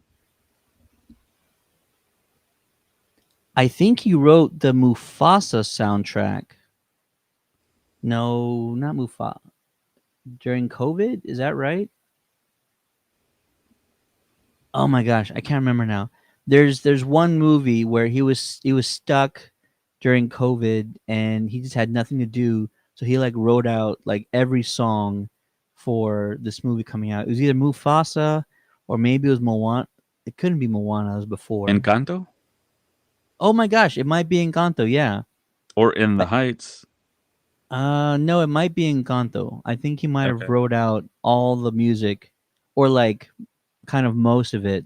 I think he wrote the Mufasa soundtrack. No, not Mufasa. During COVID, is that right? Oh my gosh, I can't remember now. There's one movie where he was stuck during COVID, and he just had nothing to do, so he like wrote out like every song for this movie coming out. It was either Mufasa or maybe it was Moana. It couldn't be Moana, it was before. Encanto Oh my gosh, it might be Encanto, yeah. or In the I, Heights. no, it might be Encanto. I think he might have Okay. wrote out all the music, or like kind of most of it,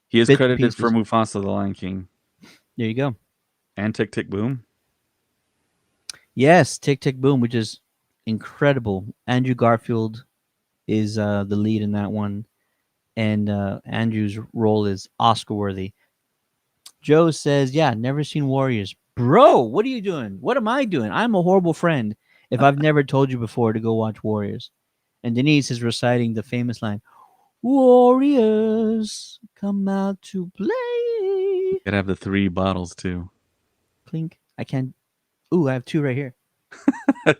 He is bits and credited for pieces. Mufasa, the Lion King, There you go. and Tick Tick Boom. Yes, Tick Tick Boom, which is incredible. Andrew Garfield is the lead in that one, and Andrew's role is Oscar worthy. Joe says, "Yeah, never seen Warriors, bro. What are you doing? What am I doing? I'm a horrible friend if I've never told you before to go watch Warriors." And Denise is reciting the famous line, "Warriors, come out to play." Gotta have the 3 bottles too. Clink. I can't. Ooh, I have 2 right here.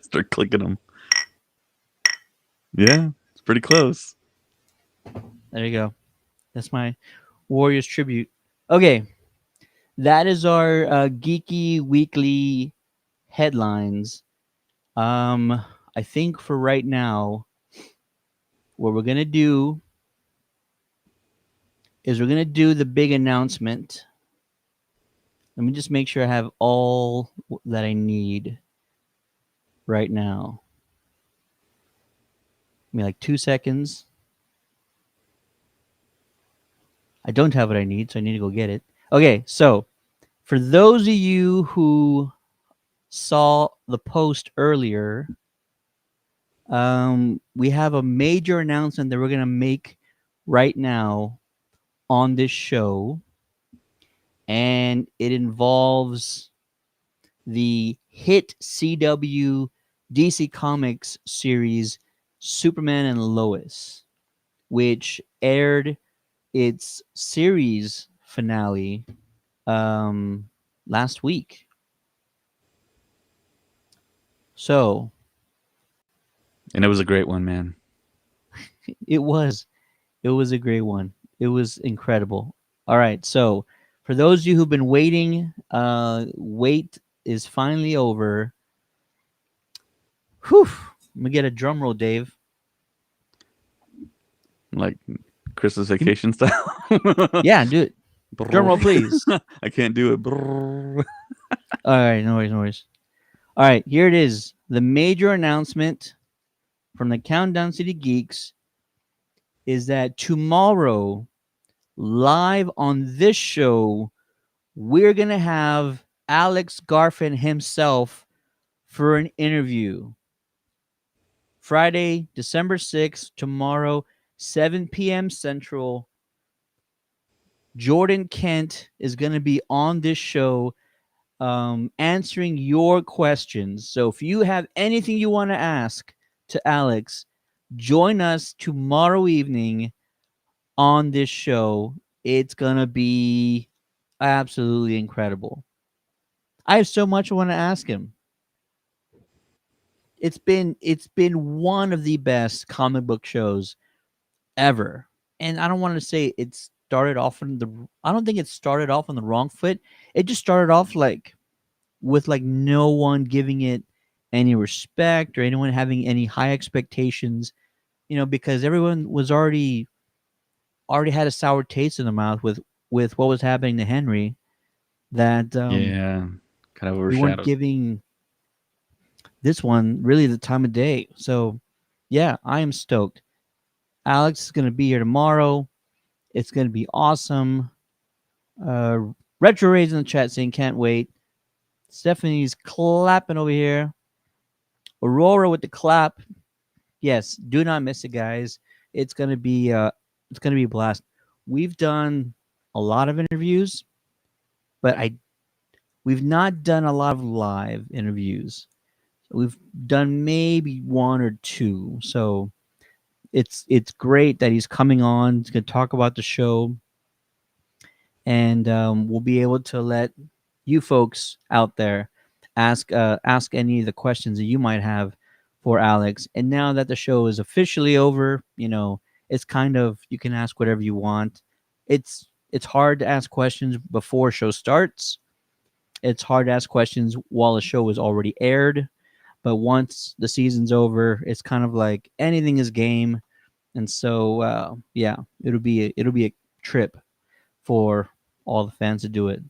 Start clicking them. Yeah, it's pretty close. There you go. That's my Warriors tribute. Okay, that is our geeky weekly headlines. I think for right now, what we're gonna do is we're gonna do the big announcement. Let me just make sure I have all that I need right now. Give me like 2 seconds. I don't have what I need, so I need to go get it. Okay, so for those of you who saw the post earlier, We have a major announcement that we're gonna make right now on this show, and it involves the hit CW DC Comics series Superman and Lois, which aired its series finale um, last week. So And it was a great one, man. it was it was a great one. It was incredible. All right, so for those of you who've been waiting, wait is finally over. Whew! Let me get a drum roll, Dave. Like Christmas Give me- vacation style. Yeah, do it. Drum roll, Brrr. please. I can't do it. Brrr. All right, no worries, no worries. All right, here it is. The major announcement from the Countdown City Geeks is that tomorrow, live on this show, we're going to have Alex Garfin himself for an interview. Friday, December 6th, tomorrow, 7 p.m. Central. Jordan Kent is going to be on this show answering your questions. So if you have anything you want to ask to Alex, join us tomorrow evening on this show. It's going to be absolutely incredible. I have so much I want to ask him. It's been one of the best comic book shows ever. And I don't want to say it started off on the I don't think it started off on the wrong foot. It just started off like with like no one giving it any respect or anyone having any high expectations, because everyone was already had a sour taste in the mouth with what was happening to Henry, that Yeah. Kind of we weren't overshadowed. giving this one really the time of day. So, yeah, I am stoked. Alex is going to be here tomorrow. It's going to be awesome. Uh, Retro Rays in the chat saying can't wait. Stephanie's clapping over here. Aurora with the clap. Yes, do not miss it, guys. It's gonna be a blast. We've done a lot of interviews, but we've not done a lot of live interviews. We've done maybe one or two. So it's great that he's coming on. He's gonna talk about the show, and we'll be able to let you folks out there ask any of the questions that you might have for Alex. And now that the show is officially over, it's kind of, you can ask whatever you want. It's hard to ask questions before show starts. It's hard to ask questions while the show is already aired. But once the season's over, it's kind of like anything is game. And so yeah, it'll be a trip for all the fans to do it.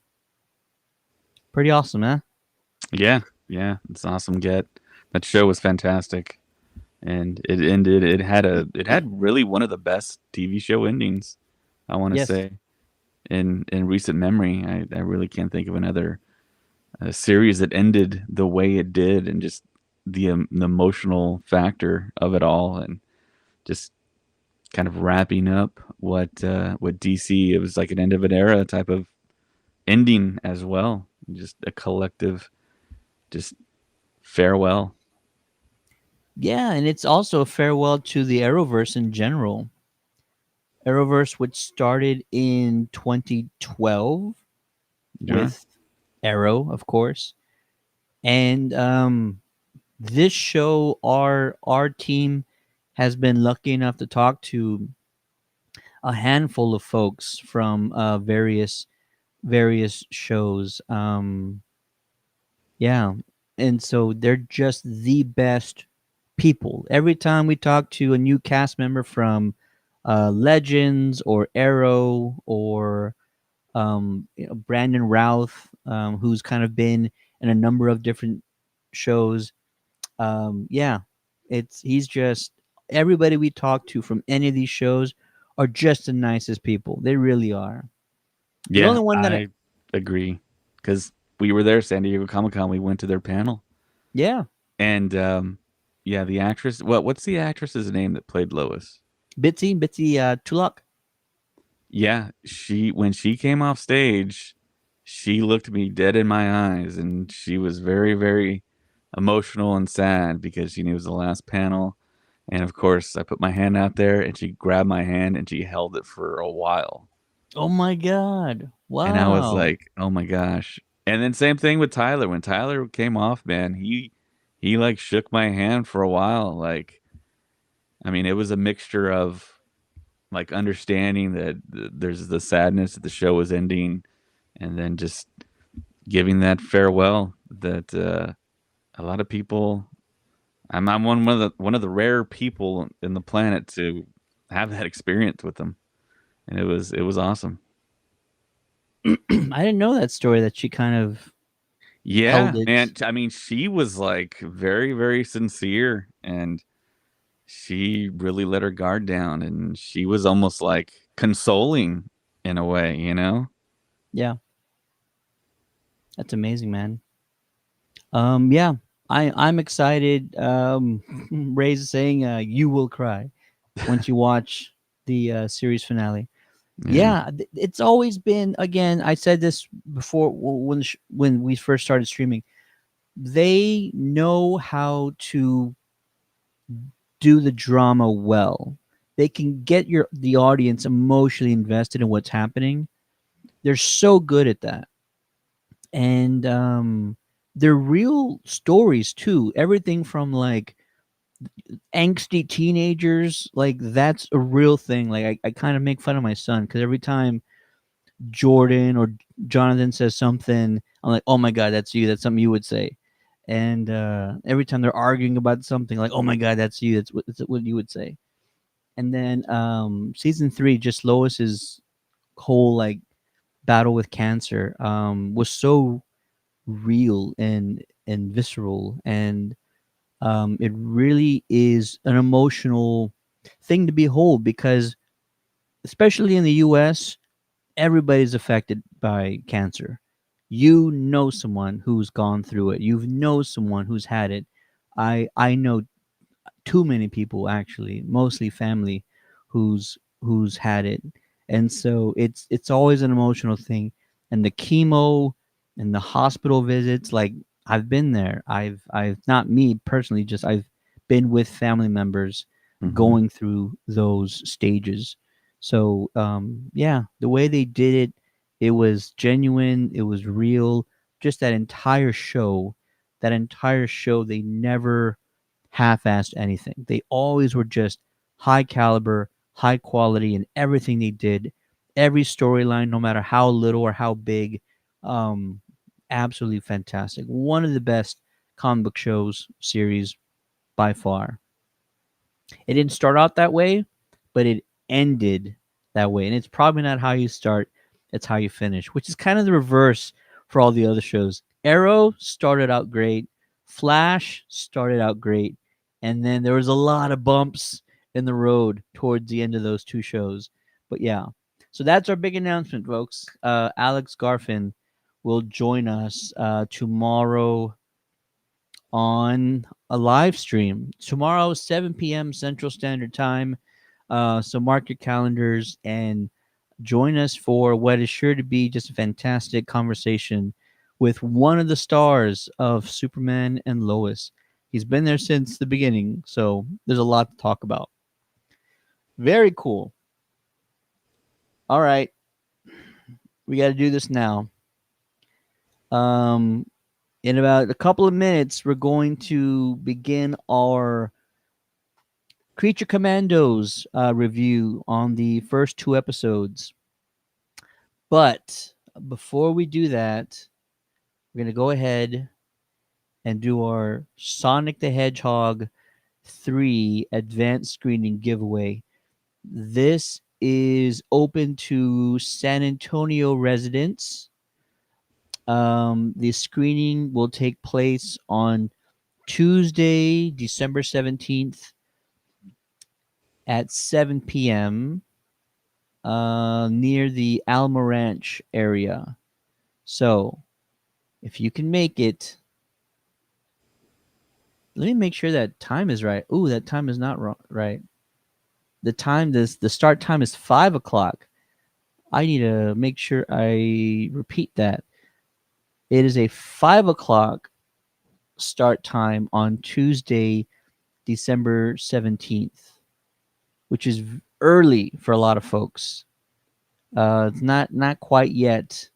Pretty awesome, huh? Yeah. Yeah. It's an awesome get. That show was fantastic. And it ended, it had really one of the best TV show endings, I want to Yes. say, in recent memory. I really can't think of another series that ended the way it did, and just the emotional factor of it all, and just kind of wrapping up what DC. It was like an end of an era type of ending as well. Just a collective, just farewell. Yeah, and it's also a farewell to the Arrowverse in general. Arrowverse, which started in 2012 Sure. with Arrow, of course. And this show, our team has been lucky enough to talk to a handful of folks from various shows. Yeah, and so they're just the best people. Every time we talk to a new cast member from Legends or Arrow or Brandon Routh, who's kind of been in a number of different shows. Yeah, he's just everybody we talk to from any of these shows are just the nicest people. They really are. The Yeah, only one that I agree, because we were there, San Diego Comic Con. We went to their panel, yeah, and Yeah, the actress. What's the actress's name that played Lois? Bitsy Tulok. Yeah, she when she came off stage, she looked me dead in my eyes, and she was very, very emotional and sad because she knew it was the last panel. And of course, I put my hand out there, and she grabbed my hand, and she held it for a while. Oh my god! And I was Wow. like, "Oh my gosh!" And then same thing with Tyler. When Tyler came off, man, he like shook my hand for a while. Like, I mean, it was a mixture of like understanding that there's the sadness that the show was ending, and then just giving that farewell that a lot of people. I'm one of the rare people in the planet to have that experience with them, and it was awesome. I didn't know that story that she kind of held Yeah, it. man. I mean, she was like very, very sincere, and she really let her guard down, and she was almost like consoling in a way, you know? Yeah, that's amazing, man. Yeah, I'm excited. Ray's saying you will cry once you watch the series finale. Yeah. Yeah, it's always been. Again, I said this before when we first started streaming. They know how to do the drama well. They can get the audience emotionally invested in what's happening. They're so good at that, and they're real stories too. Everything from like angsty teenagers, like that's a real thing. Like I kind of make fun of my son because every time Jordan or Jonathan says something, I'm like, oh my god, that's you. That's something you would say. And every time they're arguing about something, like, oh my god, that's you. That's what you would say. And then season three, just Lois's whole like battle with cancer was so real and visceral, and it really is an emotional thing to behold because, especially in the U.S., everybody's affected by cancer. You know someone who's gone through it. You know someone who's had it. I know too many people, actually, mostly family, who's had it, and so it's always an emotional thing. And the chemo and the hospital visits, like I've been there. I've not me personally, just I've been with family members Hmm. going through those stages. So yeah, the way they did it, it was genuine. It was real. Just that entire show, they never half-assed anything. They always were just high caliber, high quality in everything they did. Every storyline, no matter how little or how big, um, absolutely fantastic. One of the best comic book shows series by far. It didn't start out that way, but it ended that way. And it's probably not how you start, it's how you finish, which is kind of the reverse for all the other shows. Arrow started out great, Flash started out great, and then there was a lot of bumps in the road towards the end of those two shows. But yeah, so that's our big announcement, folks. Alex Garfin will join us tomorrow on a live stream tomorrow, 7 p.m. Central Standard Time. So mark your calendars and join us for what is sure to be just a fantastic conversation with one of the stars of Superman and Lois. He's been there since the beginning, so there's a lot to talk about. Very cool. All right, we got to do this now. Um, in about a couple of minutes, we're going to begin our Creature Commandos review on the first two episodes. But before we do that, we're going to go ahead and do our Sonic the Hedgehog 3 advanced screening giveaway. This is open to San Antonio residents. The screening will take place on Tuesday, December 17th at 7 p.m. Near the Alma Ranch area. So, if you can make it, Let me make sure that time is right. Ooh, that time is not wrong. Right. The start time is 5 o'clock. I need to make sure I repeat that. It is a 5 o'clock start time on Tuesday, December 17th, which is early for a lot of folks. It's not quite yet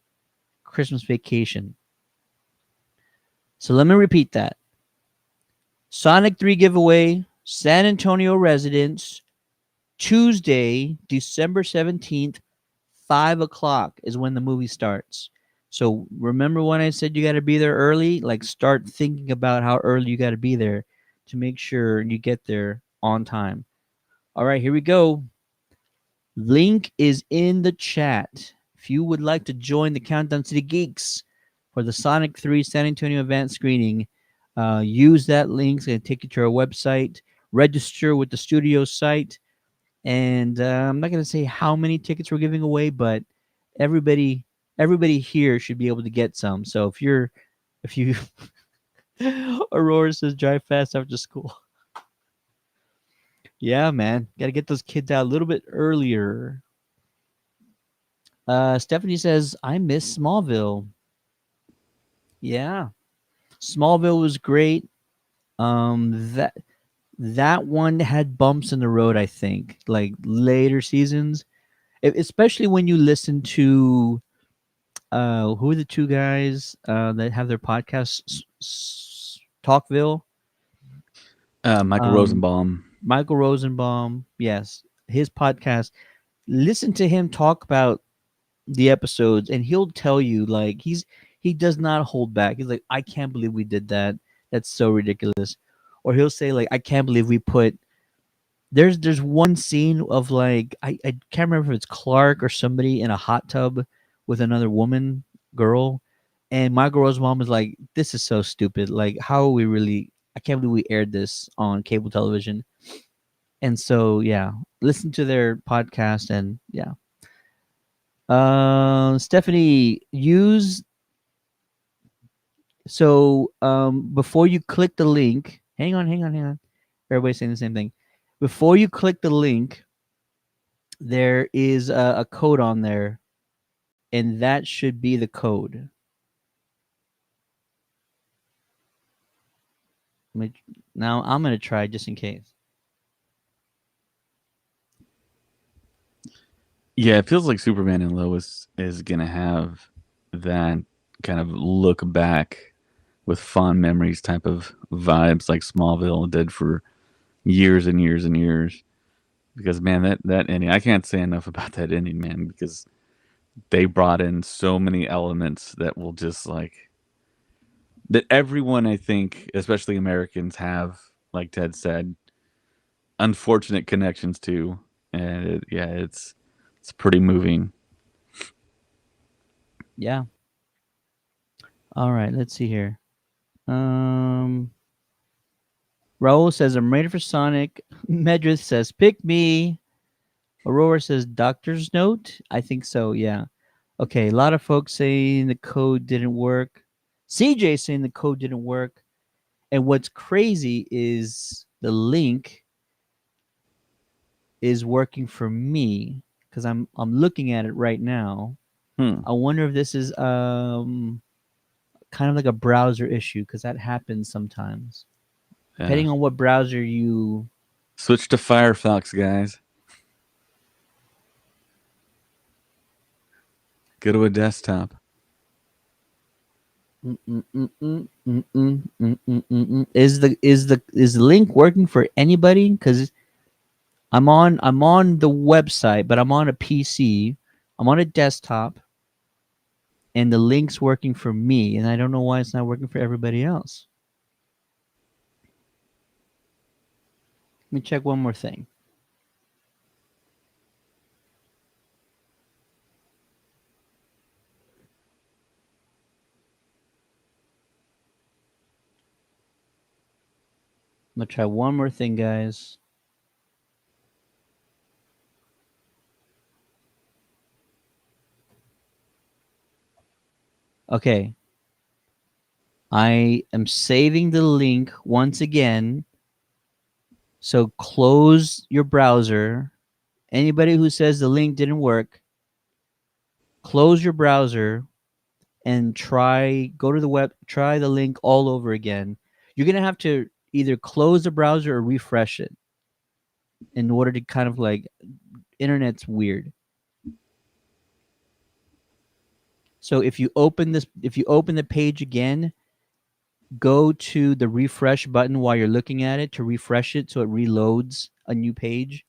Christmas vacation. So let me repeat that. Sonic 3 giveaway, San Antonio residents, Tuesday, December 17th, 5 o'clock is when the movie starts. So remember when I said you got to be there early? Like, start thinking about how early you got to be there to make sure you get there on time. All right, here we go. Link is in the chat. If you would like to join the Countdown City Geeks for the Sonic 3 San Antonio event screening, use that link. It's going to take you to our website. Register with the studio site. And I'm not going to say how many tickets we're giving away, but everybody everybody here should be able to get some. So if you Aurora says drive fast after school. Yeah, man. Got to get those kids out a little bit earlier. Stephanie says, I miss Smallville. Yeah. Smallville was great. That one had bumps in the road, I think, like later seasons. Especially when you listen to who are the two guys that have their podcast, Talkville? Michael Um, Rosenbaum. Michael Rosenbaum, yes, his podcast. Listen to him talk about the episodes, and he'll tell you like he does not hold back. He's like, I can't believe we did that. That's so ridiculous. Or he'll say like, I can't believe we put. There's one scene of like I can't remember if it's Clark or somebody in a hot tub with another woman girl, and Michael Rosenbaum is like, this is so stupid. Like, how are we really? I can't believe we aired this on cable television. And so yeah, listen to their podcast and yeah. Stephanie, use so before you click the link, hang on. Everybody's saying the same thing. Before you click the link, there is a code on there, and that should be the code. Now I'm gonna try just in case. Yeah, it feels like Superman and Lois is gonna have that kind of look back with fond memories type of vibes like Smallville did for years and years and years. Because man, that ending, I can't say enough about that ending, man, because they brought in so many elements that will just like that everyone I think, especially Americans, have, like Ted said, unfortunate connections to. And yeah, it's pretty moving. Yeah. All right. Let's see here. Um, Raul says I'm ready for Sonic. Medrith says pick me. Aurora says doctor's note. I think so. Yeah. Okay. A lot of folks saying the code didn't work. CJ saying the code didn't work. And what's crazy is the link is working for me because I'm looking at it right now. Hmm. I wonder if this is kind of like a browser issue because that happens sometimes. Yeah. Depending on what browser you Switch to Firefox, guys. Go to a desktop. Is the link working for anybody? Because I'm on the website, but I'm on a PC. I'm on a desktop, and the link's working for me, and I don't know why it's not working for everybody else. Let me check one more thing. I'm gonna try one more thing, guys. Okay. I am saving the link once again. So close your browser. Anybody who says the link didn't work, close your browser and go to the web, try the link all over again. You're going to have to either close the browser or refresh it in order to kind of like, internet's weird. So if you open the page again, go to the refresh button while you're looking at it to refresh it so it reloads a new page,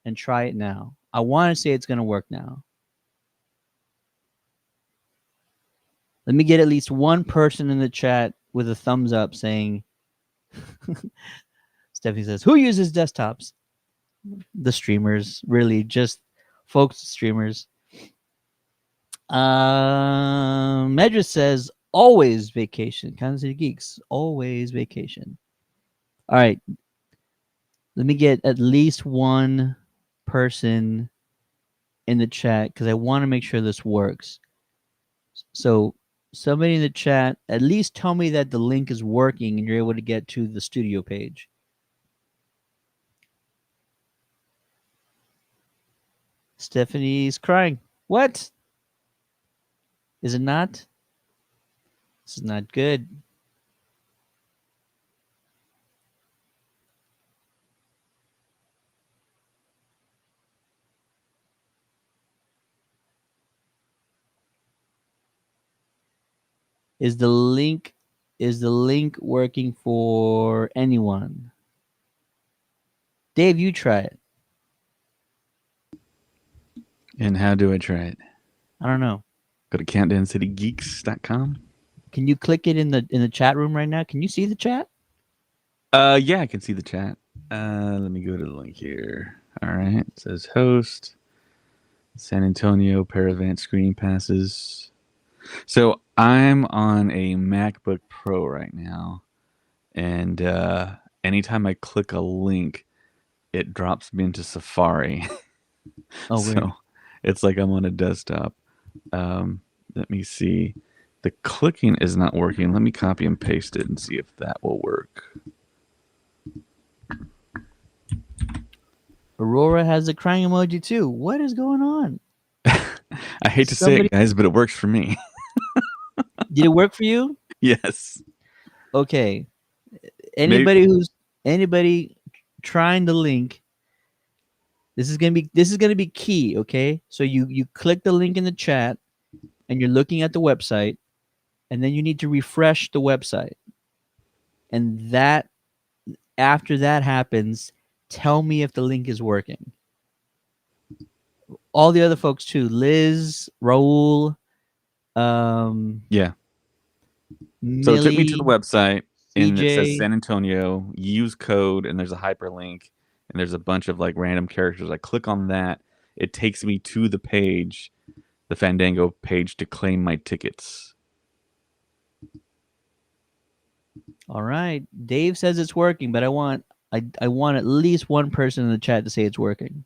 and try it now. I want to say it's going to work now. Let me get at least one person in the chat with a thumbs up saying, Stephanie says, who uses desktops? The streamers, really, just folks, streamers. Medra says, always vacation. Kansas City Geeks, always vacation. All right. Let me get at least one person in the chat because I want to make sure this works. So somebody in the chat, at least tell me that the link is working and you're able to get to the studio page. Stephanie's crying. What? Is it not? This is not good. Is the link working for anyone? Dave, you try it. And how do I try it? I don't know. Go to countdowncitygeeks.com. Can you click it in the chat room right now? Can you see the chat? Yeah, I can see the chat. Let me go to the link here. All right. It says host, San Antonio Paravent screening passes. So I'm on a MacBook Pro right now. And anytime I click a link, it drops me into Safari. Oh, So weird. it's like I'm on a desktop. Let me see. The clicking is not working. Let me copy and paste it and see if that will work. Aurora has a crying emoji too. What is going on? I hate to say it, guys, but it works for me. Did it work for you? Yes. Okay. Maybe. Anybody trying the link, this is gonna be key, okay? So you click the link in the chat and you're looking at the website, and then you need to refresh the website. And that after that happens, tell me if the link is working. All the other folks too, Liz, Raul, Yeah. Millie, So it took me to the website and it says CJ. San Antonio, use code, and there's a hyperlink and there's a bunch of like random characters. I click on that. It takes me to the page, the Fandango page to claim my tickets. All right. Dave says it's working, but I want at least one person in the chat to say it's working.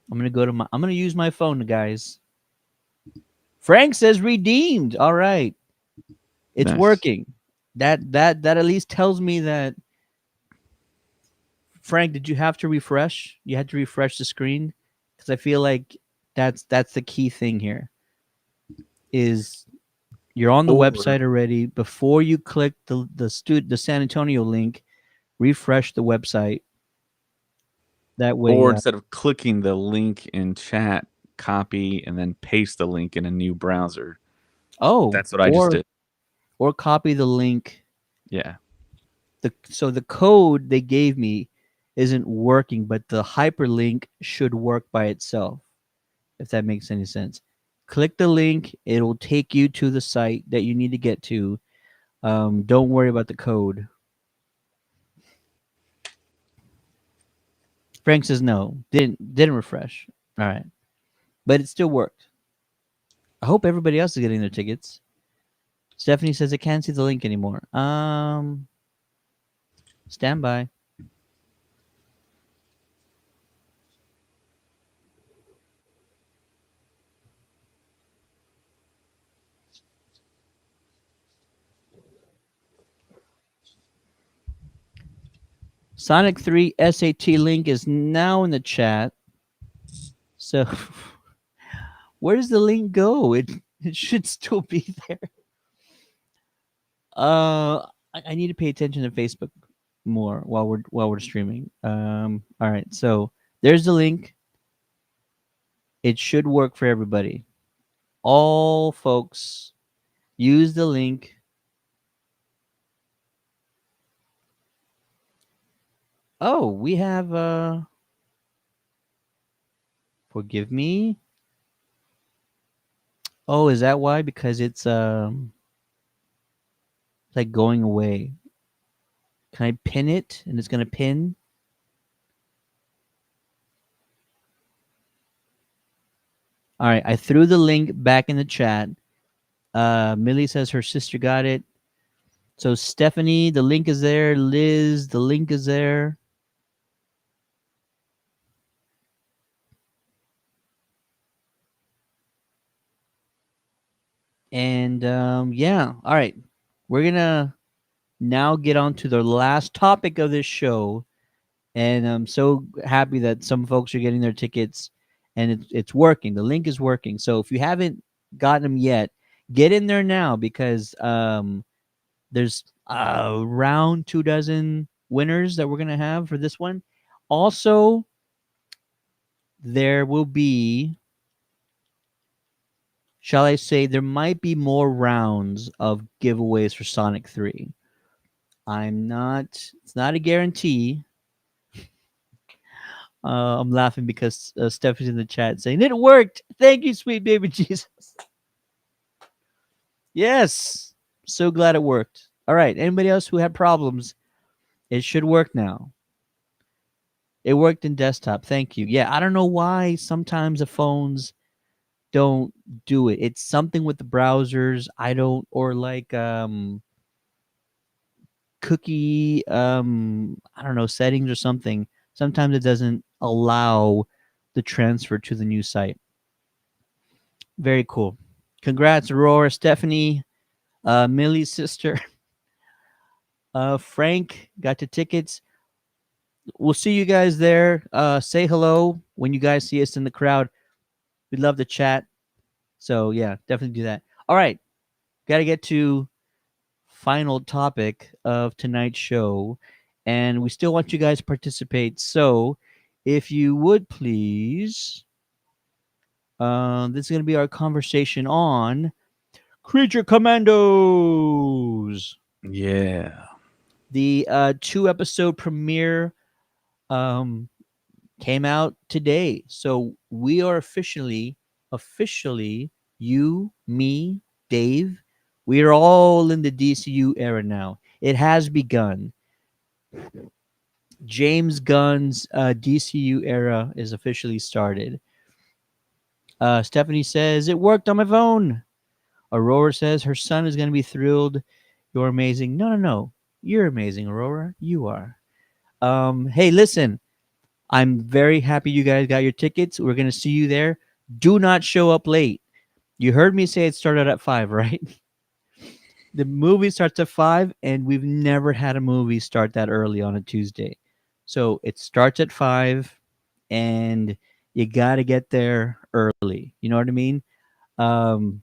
I'm gonna use my phone, guys. Frank says redeemed. All right. It's Nice. working. That at least tells me that. Frank, did you have to refresh? You had to refresh the screen? Because I feel like that's the key thing here. Is you're on the website already. Before you click the San Antonio link, refresh the website. That way. Or instead of clicking the link in chat, copy and then paste the link in a new browser. Oh, That's what I just did. Or copy the link. Yeah. So the code they gave me isn't working, but the hyperlink should work by itself, if that makes any sense. Click the link, it'll take you to the site that you need to get to. Don't worry about the code. Frank says no, didn't refresh. All right, but it still worked. I hope everybody else is getting their tickets. Stephanie says I can't see the link anymore. Stand by. Sonic 3 SAT link is now in the chat. So where does the link go? It should still be there. I need to pay attention to Facebook more while we're streaming. All right. So there's the link. It should work for everybody. All folks use the link. Oh, we have forgive me. Oh, is that why? Because it's like going away. Can I pin it and it's gonna pin? All right, I threw the link back in the chat. Millie says her sister got it. So Stephanie, the link is there. Liz, the link is there. And yeah, all right. We're gonna now get on to the last topic of this show. And I'm so happy that some folks are getting their tickets and it's working. The link is working. So if you haven't gotten them yet, get in there now because there's around 2 dozen winners that we're gonna have for this one. Also, there will be, shall I say, there might be more rounds of giveaways for Sonic 3. It's not a guarantee. I'm laughing because Steph is in the chat saying, it worked. Thank you, sweet baby Jesus. Yes. So glad it worked. All right. Anybody else who had problems? It should work now. It worked in desktop. Thank you. Yeah, I don't know why sometimes the phones don't do it. It's something with the browsers. I don't, or like cookie I don't know, settings or something. Sometimes it doesn't allow the transfer to the new site. Very cool. Congrats, Aurora, Stephanie, Millie's sister. Frank got the tickets. We'll see you guys there. Say hello when you guys see us in the crowd. We'd love to chat. So yeah, definitely do that. All right. Got to get to final topic of tonight's show. And we still want you guys to participate. So if you would please, this is going to be our conversation on Creature Commandos. Yeah. The 2 episode premiere came out today. So we are officially, you, me, Dave, we are all in the DCU era now. It has begun. James Gunn's DCU era is officially started. Stephanie says, it worked on my phone. Aurora says her son is going to be thrilled. You're amazing. No, no, no. You're amazing, Aurora. You are. Hey, listen, I'm very happy you guys got your tickets. We're going to see you there. Do not show up late. You heard me say it started at 5, right? The movie starts at 5, and we've never had a movie start that early on a Tuesday. So it starts at 5, and you got to get there early. You know what I mean? Um,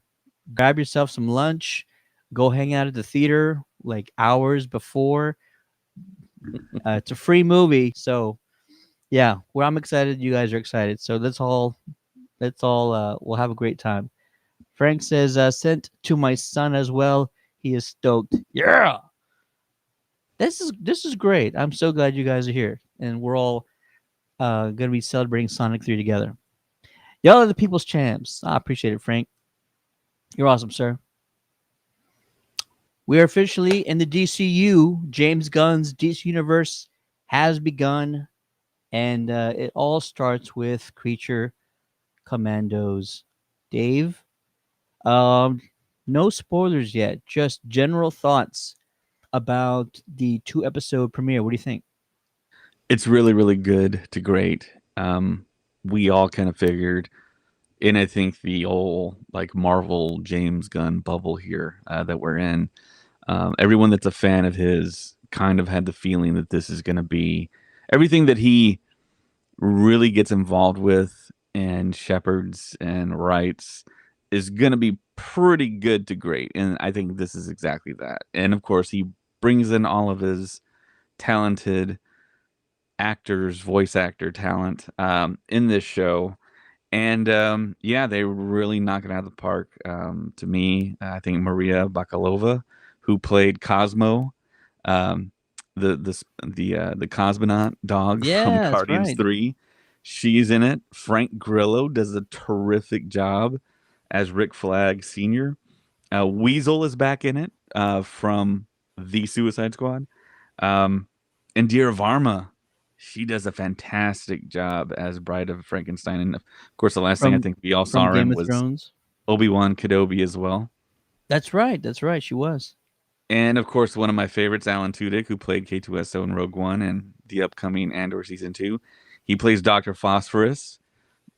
Grab yourself some lunch, go hang out at the theater like hours before. It's a free movie, so yeah, well, I'm excited. You guys are excited, so let's all we'll have a great time. Frank says sent to my son as well. He is stoked. Yeah, this is great. I'm so glad you guys are here, and we're all gonna be celebrating Sonic 3 together. Y'all are the people's champs. I appreciate it, Frank. You're awesome, sir. We are officially in the DCU. James Gunn's DC universe has begun, and it all starts with Creature Commandos. Dave, um, no spoilers yet. Just general thoughts about the 2 episode premiere. What do you think? It's really, really good to great. We all kind of figured, and I think the old like Marvel James Gunn bubble here that we're in, everyone that's a fan of his kind of had the feeling that this is going to be everything that he really gets involved with and shepherds and writes is going to be pretty good to great. And I think this is exactly that. And of course, he brings in all of his talented actors, voice actor talent in this show. And yeah, they really knock it out of the park. To me, I think Maria Bakalova, who played Cosmo, um, the cosmonaut dog from Yeah, that's Guardians right. 3, she's in it. Frank Grillo does a terrific job as Rick Flag Senior. Weasel is back in it from the Suicide Squad. Um, Indira Varma, she does a fantastic job as Bride of Frankenstein. And of course, the last thing I From think we all saw from her Game in of was Thrones. Obi-Wan Kenobi as well. That's right. That's right. She was. And of course, one of my favorites, Alan Tudyk, who played K2SO in Rogue One and the upcoming Andor season 2. He plays Dr. Phosphorus,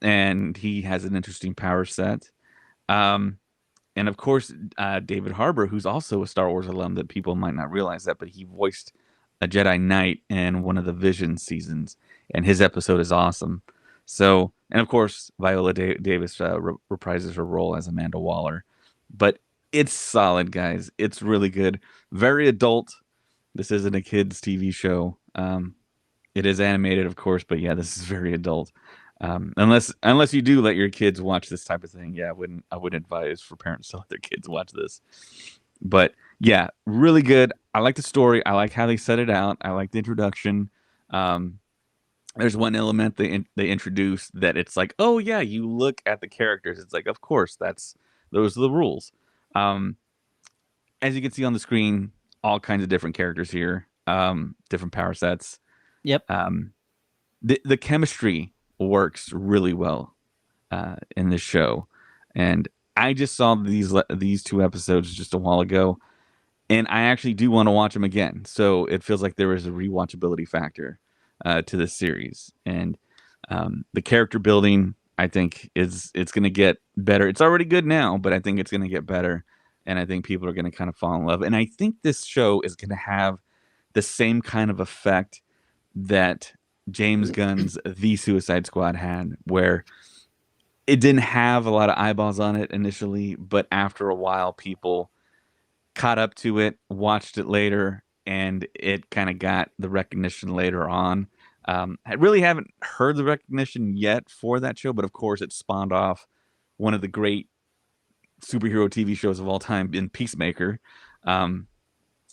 and he has an interesting power set. Um, and of course, David Harbour, who's also a Star Wars alum that people might not realize that, but he voiced a Jedi Knight in one of the Vision seasons, and his episode is awesome. So, and of course, Viola Davis reprises her role as Amanda Waller. But it's solid, guys. It's really good. Very adult. This isn't a kids' TV show. It is animated, of course, but yeah, this is very adult. Unless you do let your kids watch this type of thing, yeah, I wouldn't advise for parents to let their kids watch this. But yeah, really good. I like the story. I like how they set it out. I like the introduction. Um, there's one element they introduce that it's like, oh yeah, you look at the characters. It's like, of course, those are the rules. Um, as you can see on the screen, all kinds of different characters here, different power sets. Yep. Um, the chemistry works really well in this show, and I just saw these 2 episodes just a while ago, and I actually do want to watch them again. So it feels like there is a rewatchability factor to this series, and the character building I think it's going to get better. It's already good now, but I think it's going to get better, and I think people are going to kind of fall in love. And I think this show is going to have the same kind of effect that James Gunn's The Suicide Squad had, where it didn't have a lot of eyeballs on it initially, but after a while, people caught up to it, watched it later, and it kind of got the recognition later on. I really haven't heard the recognition yet for that show, but of course, it spawned off one of the great superhero TV shows of all time in Peacemaker.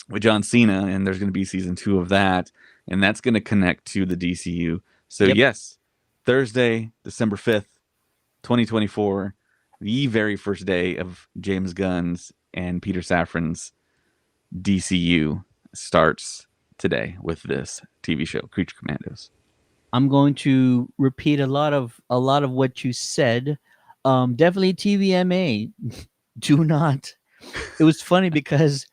With John Cena, and there's going to be season 2 of that, and that's going to connect to the DCU. So Yep. yes, Thursday, December 5th, 2024, the very first day of James Gunn's and Peter Safran's DCU starts today with this TV show, Creature Commandos. I'm going to repeat a lot of what you said. Definitely TVMA. Do not. It was funny because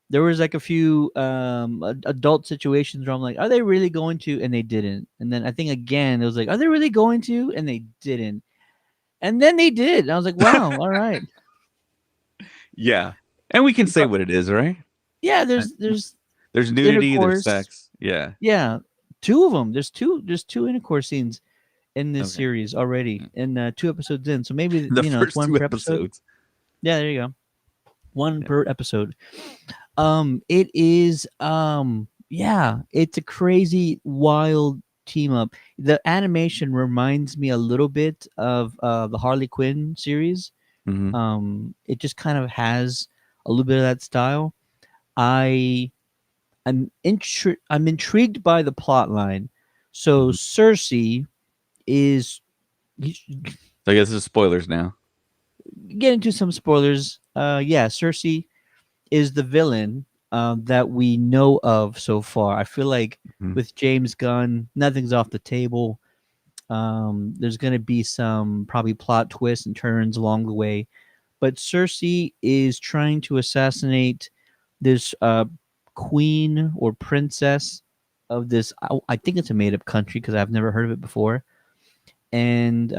there was like a few adult situations where I'm like, are they really going to? And they didn't. And then I think again, it was like, are they really going to? And they didn't. And then they did. And I was like, wow, all right. Yeah, and we can say what it is, right? Yeah, Uh, there's There's nudity, there's intercourse. sex. Yeah. Yeah, two of them. There's two intercourse scenes in this Okay. series already, and 2 episodes in. So maybe The it's first one two per episode. episodes. Yeah, there you go. One Yeah. per episode. It is yeah, it's a crazy wild team up. The animation reminds me a little bit of the Harley Quinn series. Mm-hmm. It just kind of has a little bit of that style. I I'm intrigued by the plot line. So Mm-hmm. Cersei is So I guess this is spoilers now. get into some spoilers. Yeah, Cersei is the villain that we know of so far. I feel like Mhm. with James Gunn, nothing's off the table. There's going to be some probably plot twists and turns along the way, but Cersei is trying to assassinate this queen or princess of this. I think it's a made-up country because I've never heard of it before. And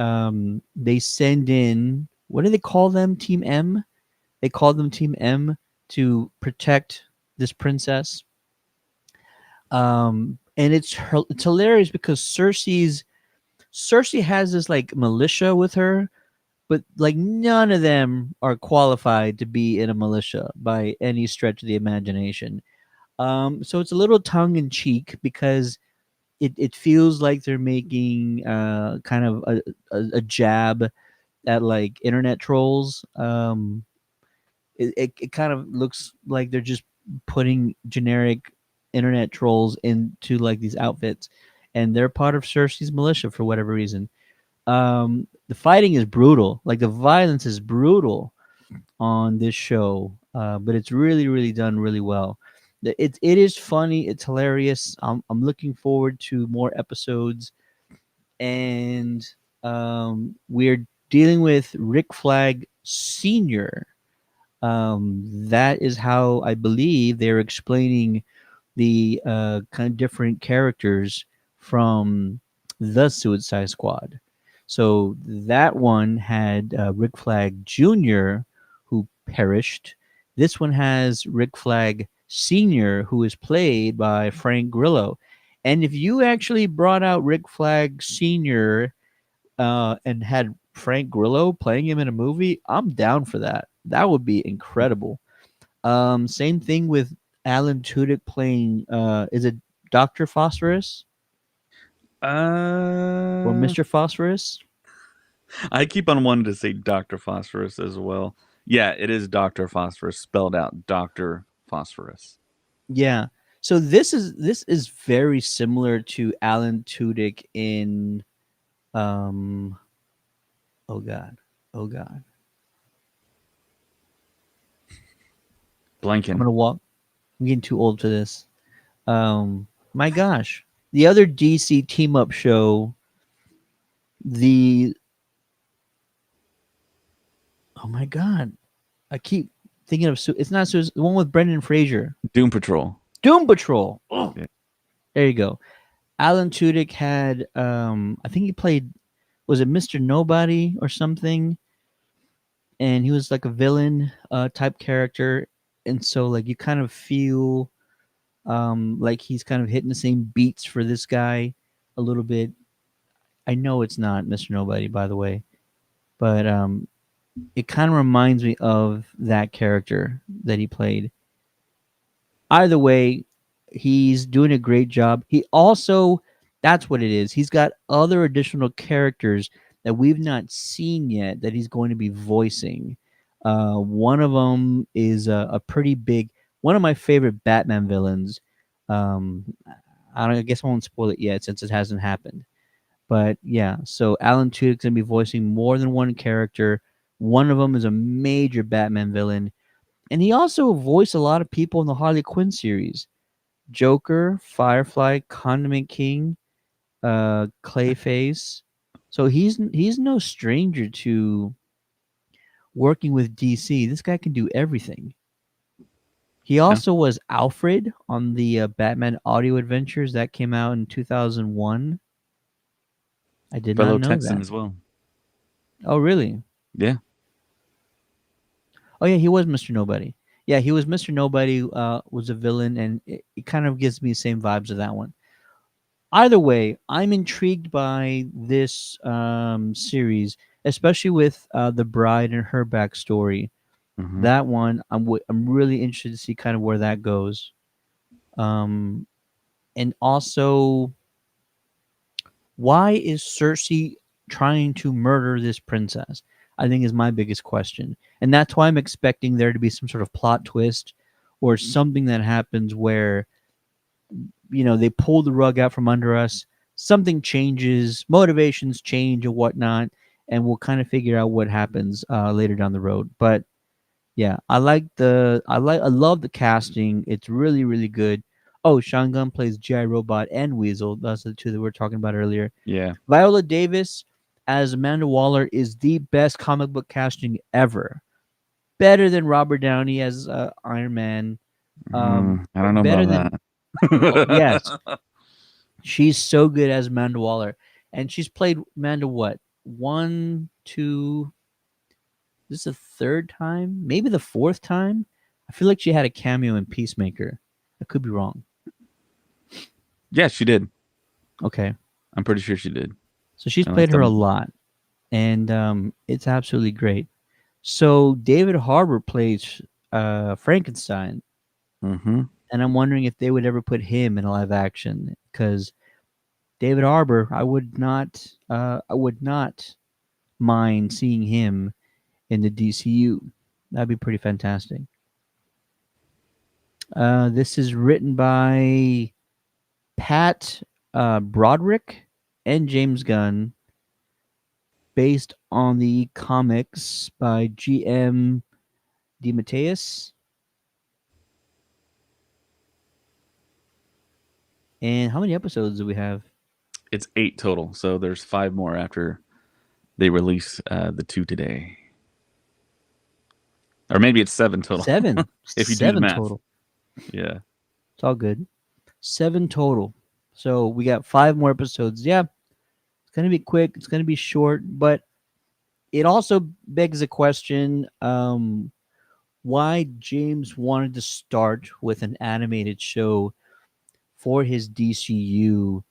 they send in, what do they call them? Team M. They call them Team M to protect this princess. And it's hilarious because Cersei has this like militia with her, but like none of them are qualified to be in a militia by any stretch of the imagination. So it's a little tongue in cheek because it feels like they're making kind of a jab at like internet trolls. It kind of looks like they're just putting generic internet trolls into like these outfits, and they're part of Cersei's militia for whatever reason. The fighting is brutal, like the violence is brutal on this show, but it's really done really well. It is funny, it's hilarious. I'm looking forward to more episodes, and we're dealing with Rick Flag Senior. That is how I believe they're explaining the kind of different characters from the Suicide Squad. So that one had Rick Flag Jr., who perished. This one has Rick Flag Sr., who is played by Frank Grillo. And if you actually brought out Rick Flag Sr. And had Frank Grillo playing him in a movie, I'm down for that. That would be incredible. Same thing with Alan Tudyk playing. Is it Doctor Phosphorus or Uh, Mister Phosphorus? I keep on wanting to say Dr. Phosphorus as well. Yeah, it is Dr. Phosphorus, spelled out Dr. Phosphorus. Yeah. So this is very similar to Alan Tudyk in um. Oh God. Oh God. I'm Blanking. gonna walk. I'm getting too old for this. My gosh. The other DC team up show. The Oh my God. I keep thinking of it's not the one with Brendan Fraser. Doom Patrol. Doom Patrol. Oh, Yeah. there you go. Alan Tudyk had I think he played, was it Mr. Nobody or something? And he was like a villain type character. And so like you kind of feel like he's kind of hitting the same beats for this guy a little bit. I know it's not Mr. Nobody, by the way, but it kind of reminds me of that character that he played. Either way, he's doing a great job. He also, that's what it is. He's got other additional characters that we've not seen yet that he's going to be voicing. One of them is a pretty big, one of my favorite Batman villains. Um, I guess I won't spoil it yet since it hasn't happened. But yeah, so Alan Tudyk's gonna be voicing more than one character. One of them is a major Batman villain, and he also voiced a lot of people in the Harley Quinn series: Joker, Firefly, Condiment King, Clayface. So he's no stranger to working with DC. This guy can do everything. He Yeah. also was Alfred on the Batman Audio Adventures that came out in 2001. I did not Fellow know Texan that. as well. Oh, really? Yeah. Oh, yeah, he was Mr. Nobody. Yeah, he was Mr. Nobody. Was a villain, and it kind of gives me the same vibes of that one. Either way, I'm intrigued by this series, especially with the bride and her backstory. Hmm. That one, I'm really interested to see kind of where that goes. Um, and also, why is Cersei trying to murder this princess? I think is my biggest question, and that's why I'm expecting there to be some sort of plot twist or something that happens where they pull the rug out from under us, something changes, motivations change and whatnot, and we'll kind of figure out what happens later down the road. But yeah, I love the casting. It's really good. Oh, Sean Gunn plays G.I. Robot and Weasel. That's the two that we were talking about earlier. Yeah. Viola Davis as Amanda Waller is the best comic book casting ever. Better than Robert Downey as Iron Man. I don't know Better about than, oh, yes, that. she's so good as Amanda Waller, and she's played Amanda what, one, two. This is the third time, maybe the fourth time. I feel like she had a cameo in Peacemaker. I could be wrong. Yeah, she did. Okay, I'm pretty sure she did. so she's And like played her a the lot, and it's absolutely great. So David Harbour plays Frankenstein, mm-hmm. and I'm wondering if they would ever put him in live action because David Harbour, I would not mind seeing him in the DCU. That'd be pretty fantastic. This is written by Pat Broderick and James Gunn, based on the comics by G.M. DeMatteis. And how many episodes do we have? It's 8 total, so there's 5 more after they release the 2 today, or maybe it's 7 total Seven. if you do the Seven math. total. Yeah. It's all good. 7 total. So we got 5 more episodes. Yeah, it's going to be quick. It's going to be short, but it also begs a question why James wanted to start with an animated show for his DCU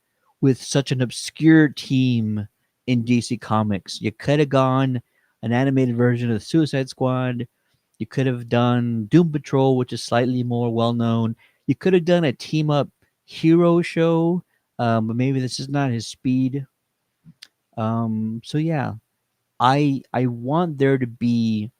with such an obscure team in DC Comics. You could have gone an animated version of the Suicide Squad. You could have done Doom Patrol, which is slightly more well known. You could have done a team up hero show, but maybe this is not his speed. So yeah, I want there to be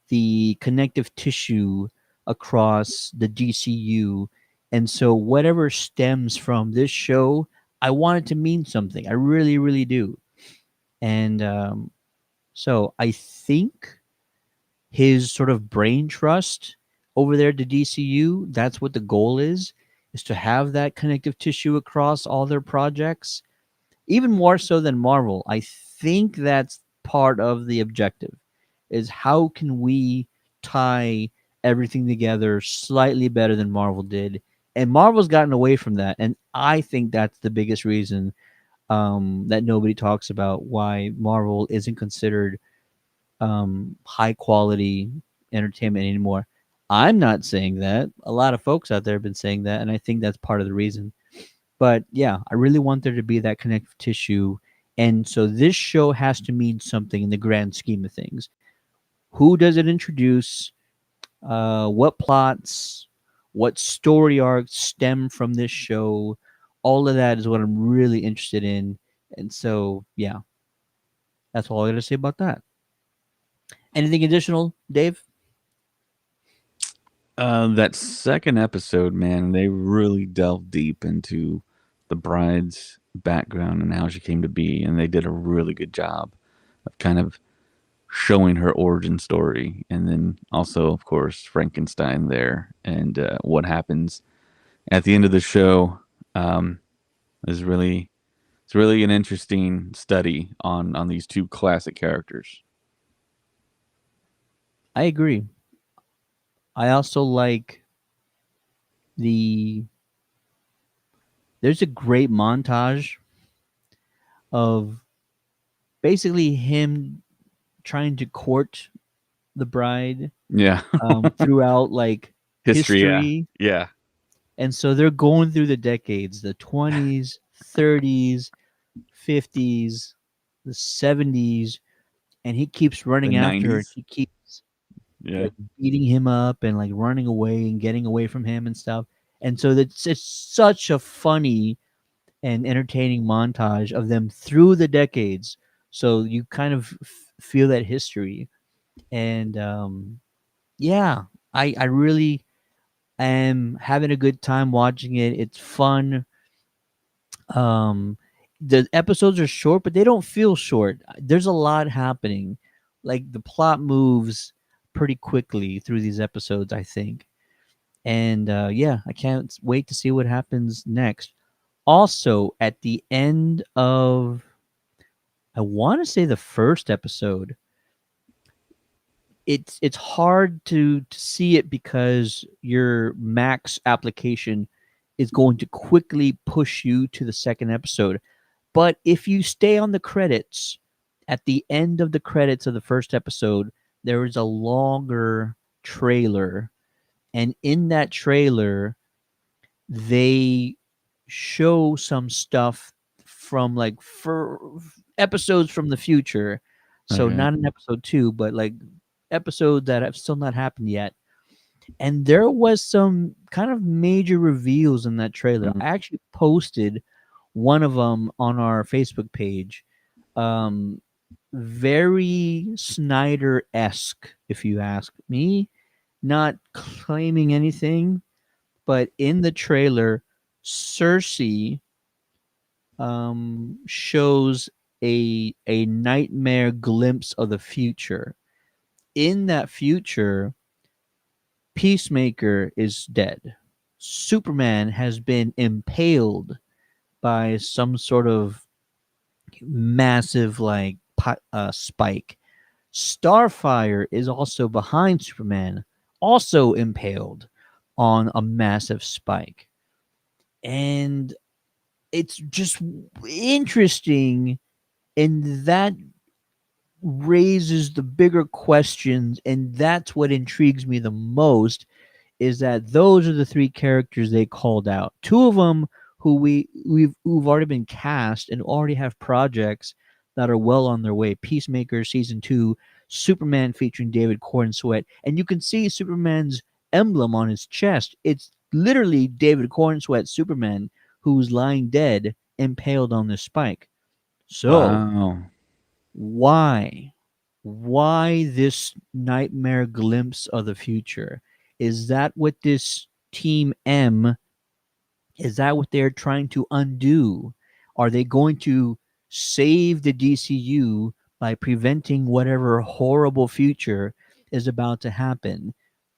the connective tissue across the DCU. And so whatever stems from this show, I want it to mean something. I really, really do. And so I think his sort of brain trust over there at the DCU, that's what the goal is to have that connective tissue across all their projects, even more so than Marvel. I think that's part of the objective is how can we tie everything together slightly better than Marvel did. And Marvel's gotten away from that. And I think that's the biggest reason that nobody talks about why Marvel isn't considered high quality entertainment anymore. I'm not saying that. A lot of folks out there have been saying that. And I think that's part of the reason. But yeah, I really want there to be that connective tissue. And so this show has to mean something in the grand scheme of things. Who does it introduce? What plots, what story arcs stem from this show? All of that is what I'm really interested in. And so, yeah, that's all I got to say about that. Anything additional, Dave? That second episode, man, they really delved deep into the bride's background and how she came to be, and they did a really good job of kind of showing her origin story, and then also, of course, Frankenstein there, and what happens at the end of the show is really it's really an interesting study on these two classic characters. I agree. I also like the. There's a great montage of basically him trying to court the bride Yeah, throughout like history. Yeah, history. yeah, And so they're going through the decades, the 20s, 30s, 50s, the 70s, and he keeps the running after her. '90s. He keeps Yeah, like beating him up and like running away and getting away from him and stuff. And so it's such a funny and entertaining montage of them through the decades. So you kind of feel that history. And yeah, I really am having a good time watching it. It's fun. Um, the episodes are short, but they don't feel short. There's a lot happening. Like the plot moves pretty quickly through these episodes, I think. And yeah, I can't wait to see what happens next. Also, at the end of, I want to say the first episode, it's hard to see it because your Max application is going to quickly push you to the second episode. But if you stay on the credits, at the end of the credits of the first episode, there is a longer trailer. And in that trailer, they show some stuff from like for episodes from the future. So Okay. not in episode 2, but like episodes that have still not happened yet. And there was some kind of major reveals in that trailer. Mm. I actually posted one of them on our Facebook page. Um, very Snyder-esque, if you ask me. Not claiming anything, but in the trailer, Cersei shows a nightmare glimpse of the future. In that future, Peacemaker is dead. Superman has been impaled by some sort of massive spike. Starfire is also behind Superman, also impaled on a massive spike. And it's just interesting, and that raises the bigger questions, and that's what intrigues me the most, is that those are the three characters they called out. Two of them who who've already been cast and already have projects that are well on their way. Peacemaker season 2, Superman featuring David Cornsweet, and you can see Superman's emblem on his chest. It's literally David Cornsweet Superman who's lying dead, impaled on this spike. So Wow. why? Why this nightmare glimpse of the future? Is that what this Team M, is that what they're trying to undo? Are they going to save the DCU by preventing whatever horrible future is about to happen?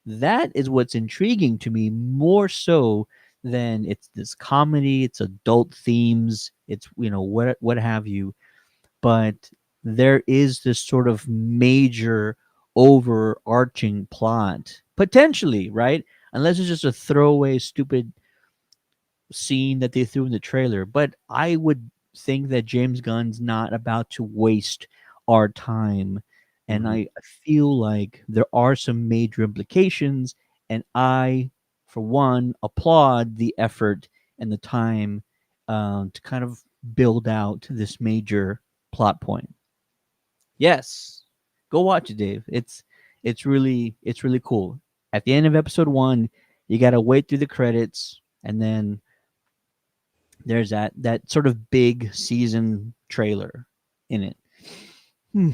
That is what's intriguing to me more so than it's this comedy, it's adult themes, it's what have you, but there is this sort of major overarching plot potentially, right? Unless it's just a throwaway stupid scene that they threw in the trailer. But I would think that James Gunn's not about to waste our time, and Mhm. I feel like there are some major implications, and I, for one, applaud the effort and the time to kind of build out this major plot point. Yes, go watch it, Dave. It's really cool. At the end of episode 1, you gotta wait through the credits, and then there's that sort of big season trailer in it. Hmm.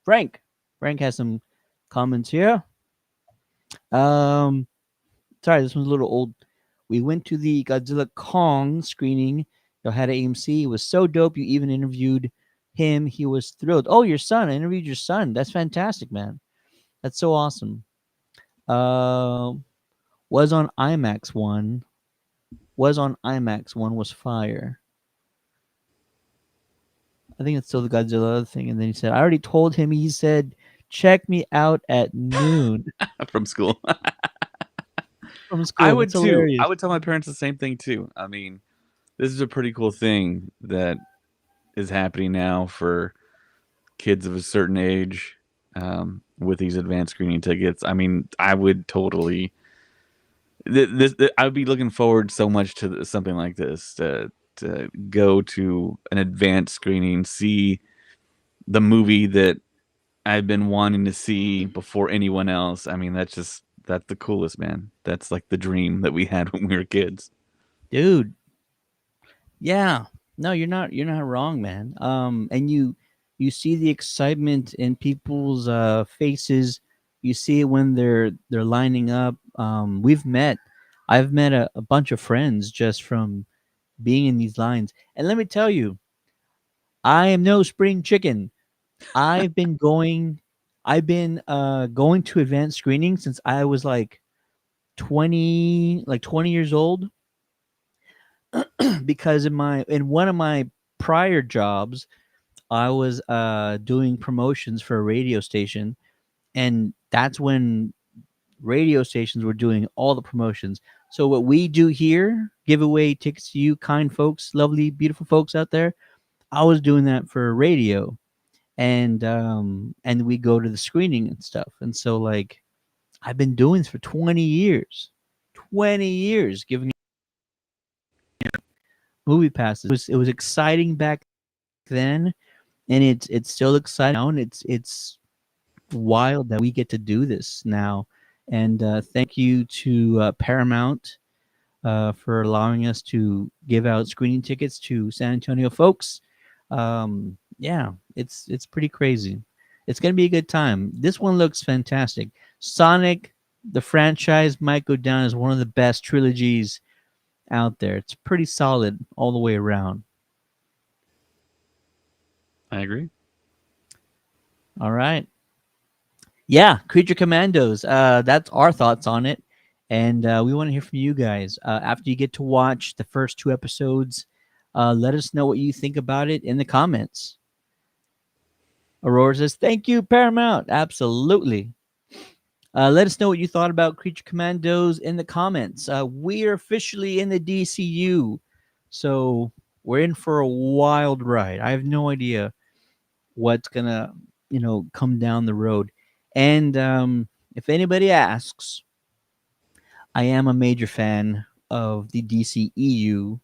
Frank, Frank has some comments here. Um, sorry, this one's a little old. We went to the Godzilla Kong screening. You had at AMC. It was so dope. You even interviewed him. He was thrilled. Oh, your son. I interviewed your son. That's fantastic, man. That's so awesome. Uh, was on IMAX one. Was on IMAX one. Was fire. I think it's still the Godzilla thing. And then he said, I already told him. He said, check me out at noon From school. from I school. would That's too. hilarious. I would tell my parents the same thing too. I mean, this is a pretty cool thing that is happening now for kids of a certain age with these advanced screening tickets. I mean, I would totally. I would be looking forward so much to something like this to go to an advanced screening, see the movie that I've been wanting to see before anyone else. I mean, that's the coolest, man. That's like the dream that we had when we were kids. Dude, yeah. No, you're not wrong, man. And you see the excitement in people's faces. You see it when they're lining up. I've met a bunch of friends just from being in these lines. And let me tell you, I am no spring chicken. I've been going going to advanced screenings since I was like 20 years old because in one of my prior jobs I was doing promotions for a radio station, and that's when radio stations were doing all the promotions. So what we do here, give away tickets to you kind folks, lovely beautiful folks out there, I was doing that for radio, and we go to the screening and stuff. And so like I've been doing this for 20 years. 20 years giving movie passes. It was exciting back then, and it's still exciting now, and it's wild that we get to do this now. And thank you to Paramount for allowing us to give out screening tickets to San Antonio folks. Yeah, it's pretty crazy. It's gonna be a good time. This one looks fantastic. Sonic, the franchise, might go down as one of the best trilogies out there. It's pretty solid all the way around. I agree. All right. Yeah, Creature Commandos. That's our thoughts on it, and we want to hear from you guys. After you get to watch the first two episodes, let us know what you think about it in the comments. Aurora says, "Thank you, Paramount." Absolutely. Let us know what you thought about Creature Commandos in the comments. We are officially in the DCU, so we're in for a wild ride. I have no idea what's gonna, come down the road. And if anybody asks, I am a major fan of the DCEU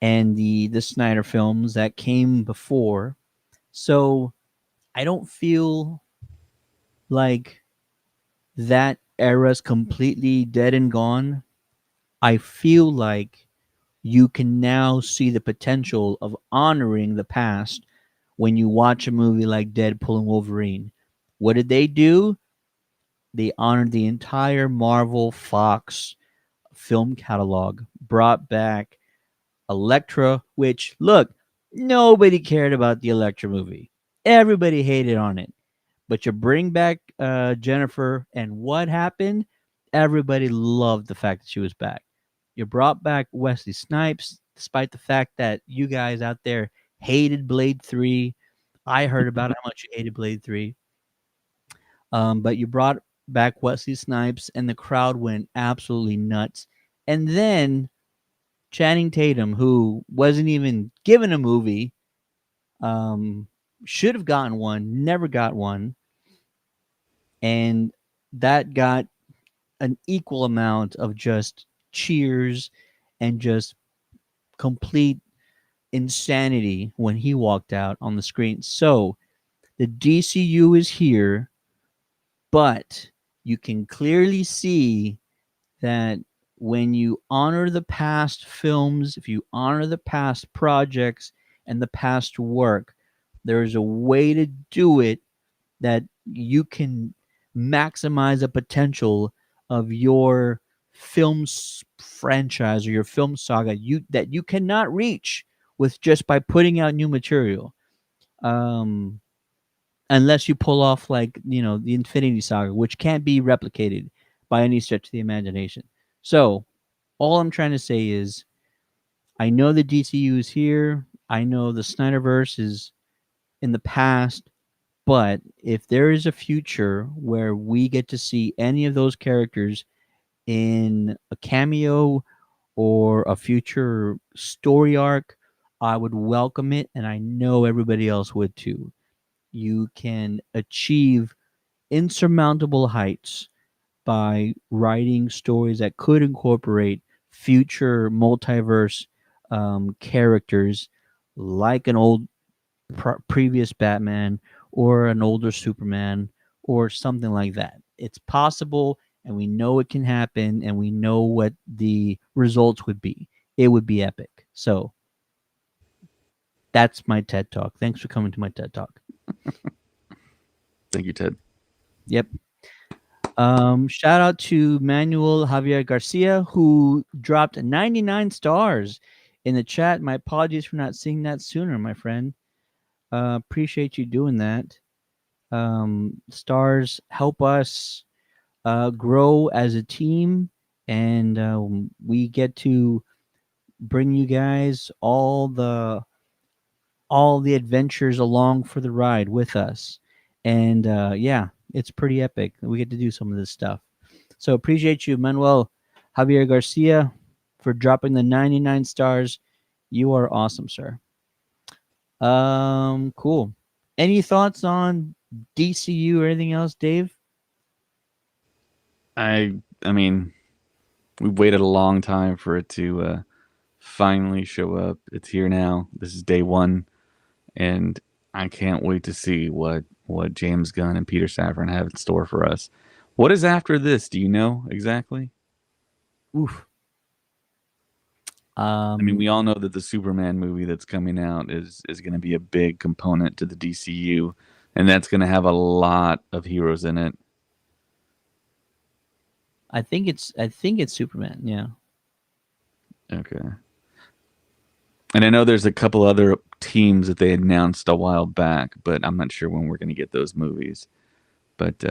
and the Snyder films that came before. So I don't feel like that era's completely dead and gone. I feel like you can now see the potential of honoring the past when you watch a movie like Deadpool and Wolverine. What did they do? They honored the entire Marvel Fox film catalog, brought back Elektra, which, look, nobody cared about the Elektra movie. Everybody hated on it. But you bring back Jennifer, and what happened? Everybody loved the fact that she was back. You brought back Wesley Snipes, despite the fact that you guys out there hated Blade 3. I heard about how much you hated Blade 3. But you brought back Wesley Snipes, and the crowd went absolutely nuts. And then Channing Tatum, who wasn't even given a movie, um, should have gotten one, never got one, and that got an equal amount of just cheers and just complete insanity when he walked out on the screen. So the DCU is here, but you can clearly see that when you honor the past films, if you honor the past projects and the past work, there's a way to do it that you can maximize the potential of your franchise or your film saga that you cannot reach with just by putting out new material. Um, unless you pull off like the Infinity Saga, which can't be replicated by any stretch of the imagination. So all I'm trying to say is I know the DCU is here. I know the Snyderverse is in the past, but if there is a future where we get to see any of those characters in a cameo or a future story arc, I would welcome it, and I know everybody else would too. You can achieve insurmountable heights by writing stories that could incorporate future multiverse characters like an old previous Batman or an older Superman or something like that. It's possible, and we know it can happen, and we know what the results would be. It would be epic. So that's my TED Talk. Thanks for coming to my TED Talk. Thank you, Ted. Yep. Shout out to Manuel Javier Garcia, who dropped 99 stars in the chat. My apologies for not seeing that sooner, my friend. Appreciate you doing that. Stars help us grow as a team, and we get to bring you guys all the adventures along for the ride with us. And yeah, it's pretty epic. We get to do some of this stuff. So appreciate you, Manuel Javier Garcia, for dropping the 99 stars. You are awesome, sir. Cool. Any thoughts on DCU or anything else, Dave? I mean, we waited a long time for it to finally show up. It's here now. This is day one, and I can't wait to see what James Gunn and Peter Safran have in store for us. What is after this? Do you know exactly? Oof. I mean, we all know that the Superman movie that's coming out is going to be a big component to the DCU, and that's going to have a lot of heroes in it. I think it's Superman. Yeah. Okay. And I know there's a couple other teams that they announced a while back, but I'm not sure when we're going to get those movies. But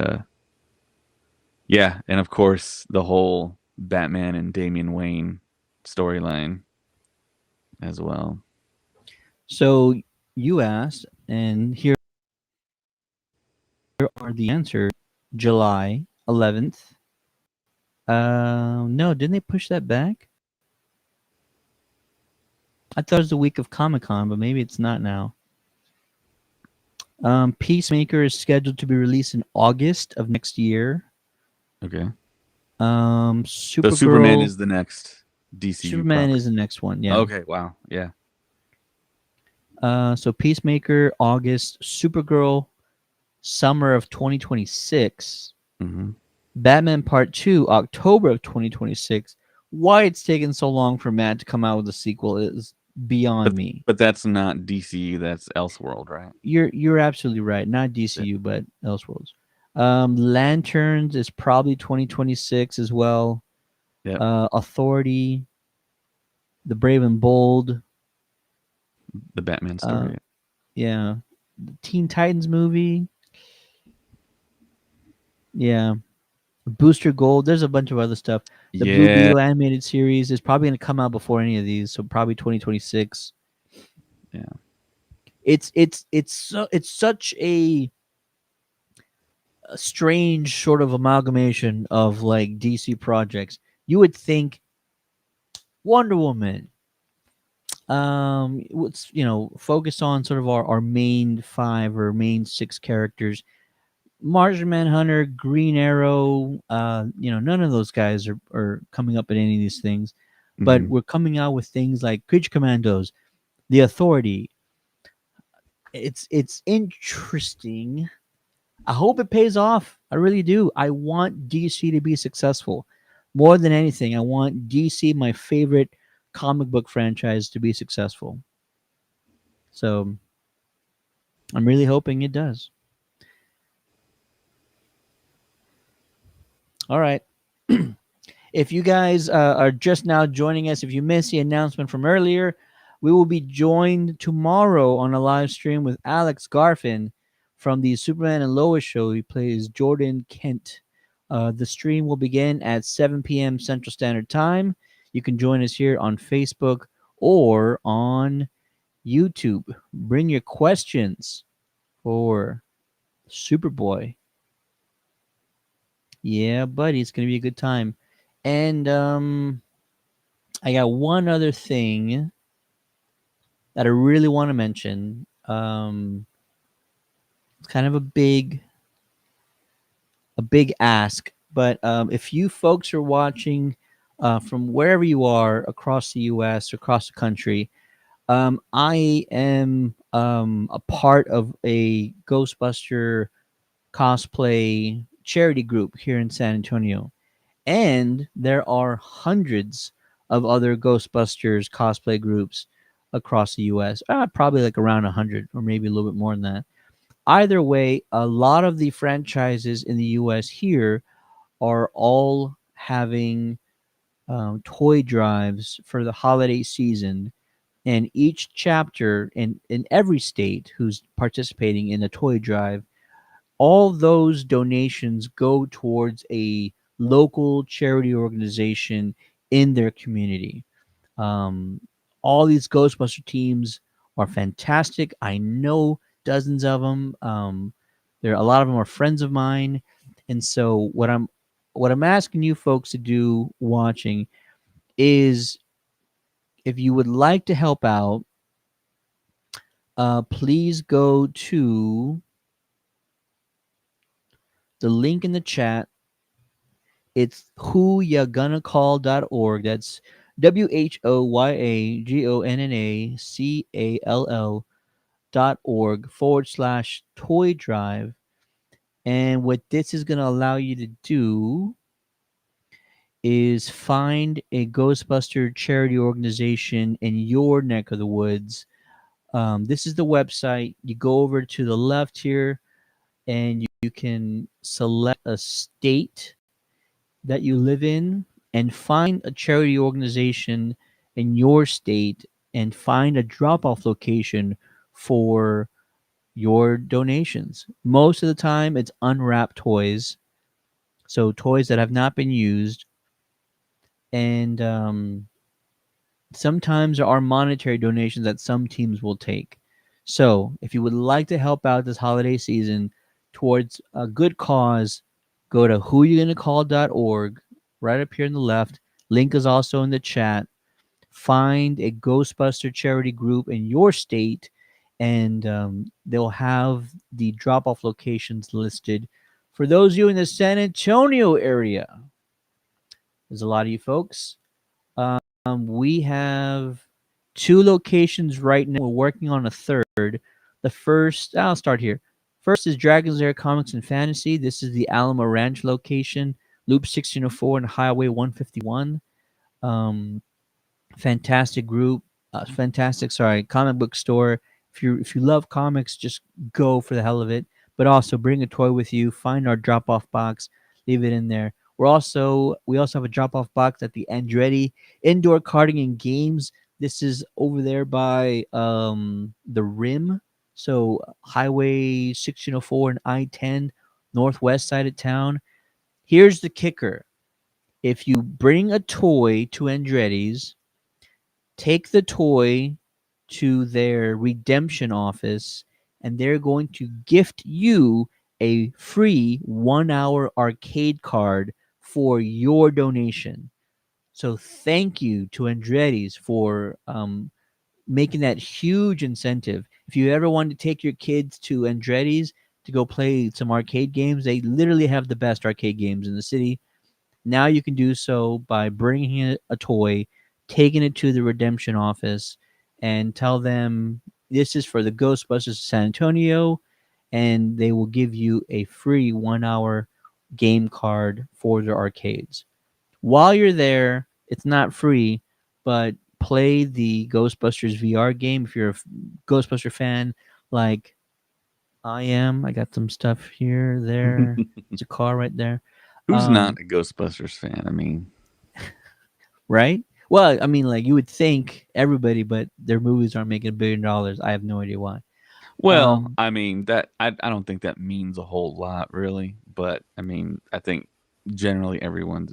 yeah, and of course the whole Batman and Damian Wayne storyline as well. So you asked, and here are the answers. July 11th. No, didn't they push that back? I thought it was the week of Comic Con, but maybe it's not now. Peacemaker is scheduled to be released in August of next year. Okay. So Superman Supergirl. is the next DCU Superman property. is the next one. Yeah. Okay, wow. Yeah. So Peacemaker, August. Supergirl, summer of 2026. Hmm. Batman Part 2, October of 2026. Why it's taken so long for Matt to come out with a sequel is beyond me. But that's not DCU, that's Elseworld, right? You're absolutely right. Not DCU, but Elseworlds. Lanterns is probably 2026 as well. Yep. Authority, The Brave and Bold. The Batman Uh, story. yeah. The Teen Titans movie. Yeah. Booster Gold. There's a bunch of other stuff. The Blue Yeah. Beetle animated series is probably going to come out before any of these, so probably 2026. Yeah. It's such a strange sort of amalgamation of like DC projects. You would think Wonder Woman, let's focus on sort of our main five or main six characters. Martian Manhunter, Green Arrow, none of those guys are coming up in any of these things, but Hmm. we're coming out with things like Creature Commandos, The Authority. It's interesting. I hope it pays off. I really do. I want DC to be successful. More than anything, I want DC, my favorite comic book franchise, to be successful. So I'm really hoping it does. All right. If you guys are just now joining us, if you missed the announcement from earlier, we will be joined tomorrow on a live stream with Alex Garfin from the Superman and Lois show. He plays Jordan Kent. The stream will begin at 7 p.m. Central Standard Time. You can join us here on Facebook or on YouTube. Bring your questions for Superboy. Yeah, buddy, it's going to be a good time. And I got one other thing that I really want to mention. It's kind of a big ask, but if you folks are watching from wherever you are across the U.S., across the country, I am a part of a Ghostbuster cosplay charity group here in San Antonio. And there are hundreds of other Ghostbusters cosplay groups across the US, probably like around 100 or maybe a little bit more than that. Either way, a lot of the franchises in the US here are all having toy drives for the holiday season. And each chapter in every state who's participating in a toy drive, all those donations go towards a local charity organization in their community. Um, all these Ghostbuster teams are fantastic. I know dozens of them. There a lot of them are friends of mine, and so what I'm asking you folks to do watching is, if you would like to help out, please go to the link in the chat. It's whoyagonacall.org. That's WHOYAGONNACALL.org/toy drive. And what this is going to allow you to do is find a Ghostbuster charity organization in your neck of the woods. This is the website. You go over to the left here and you can select a state that you live in and find a charity organization in your state and find a drop off location for your donations. Most of the time, it's unwrapped toys, so toys that have not been used, and sometimes there are monetary donations that some teams will take. So, if you would like to help out this holiday season towards a good cause, go to whoyougonnacall.org right up here on the left. Link is also in the chat. Find a Ghostbuster charity group in your state, and they'll have the drop off locations listed. For those of you in the San Antonio area, there's a lot of you folks. We have two locations right now. We're working on a third. The first, I'll start here. First is Dragon's Lair Comics and Fantasy. This is the Alamo Ranch location, Loop 1604 and Highway 151. Um, Fantastic group, comic book store. If you love comics, just go for the hell of it. But also bring a toy with you. Find our drop off box, leave it in there. We also have a drop off box at the Andretti Indoor Karting and Games. This is over there by the Rim, so Highway 1604 and I-10, northwest side of town. Here's the kicker: if you bring a toy to Andretti's, take the toy to their redemption office, and they're going to gift you a free 1 hour arcade card for your donation. So thank you to Andretti's for making that huge incentive. If you ever want to take your kids to Andretti's to go play some arcade games, they literally have the best arcade games in the city. Now you can do so by bringing a toy, taking it to the redemption office, and tell them this is for the Ghostbusters of San Antonio, and they will give you a free 1 hour game card for their arcades. While you're there, it's not free, but play the Ghostbusters VR game if you're a Ghostbuster fan like I am. I got some stuff here, there. It's a car right there. Who's not Um, a Ghostbusters fan? I mean, right? Well, I mean, like you would think everybody, but their movies aren't making $1 billion. I have no idea why. well, Um, I mean that I don't think that means a whole lot, really. But I mean, I think generally everyone's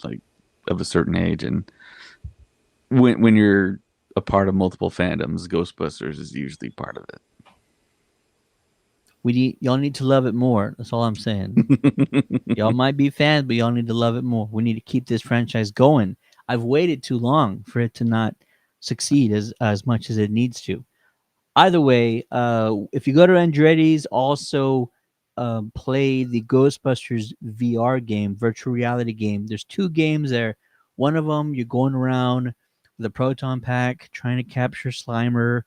like of a certain age, and when you're a part of multiple fandoms, Ghostbusters is usually part of y'all need to love it more. That's all I'm saying. it. Y'all might be fans, but y'all need to love it more. We need to keep this franchise going. I've waited too long for it to not succeed as much as it needs to. Either way, if you go to Andretti's, also play the Ghostbusters VR game, virtual reality game. There's two games there. One of them, you're going around with a proton pack trying to capture Slimer,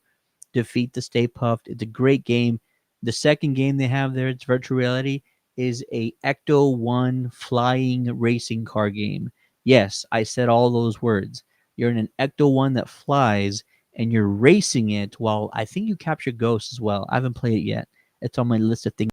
defeat the Stay Puffed. It's a great game. The second game they have there, it's virtual reality, is a Ecto One flying racing car game. Yes, I said all those words. You're in an Ecto One that flies, and you're racing it while I think you capture ghosts as well. I haven't played it yet. It's on my list of things.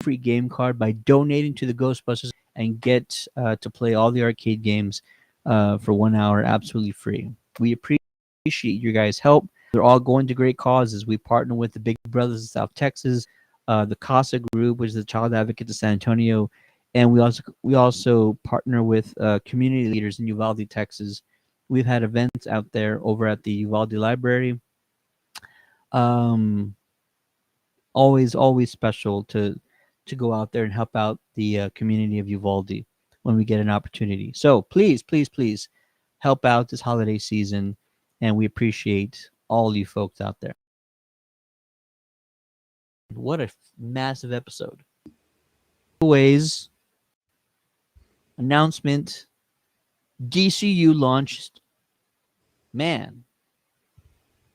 Free game card by donating to the Ghostbusters and get to play all the arcade games for 1 hour absolutely free. We appreciate your guys' help. They're all going to great causes. We partner with the Big Brothers of South Texas, the CASA Group, which is the Child Advocates of San Antonio, and we also partner with community leaders in Uvalde, Texas. We've had events out there over at the Uvalde Library. Um, always special to go out there and help out the community of Uvalde when we get an opportunity. So please help out this holiday season, and we appreciate all you folks out there. What a massive episode. Giveaways. announcement. DCU launched. Man,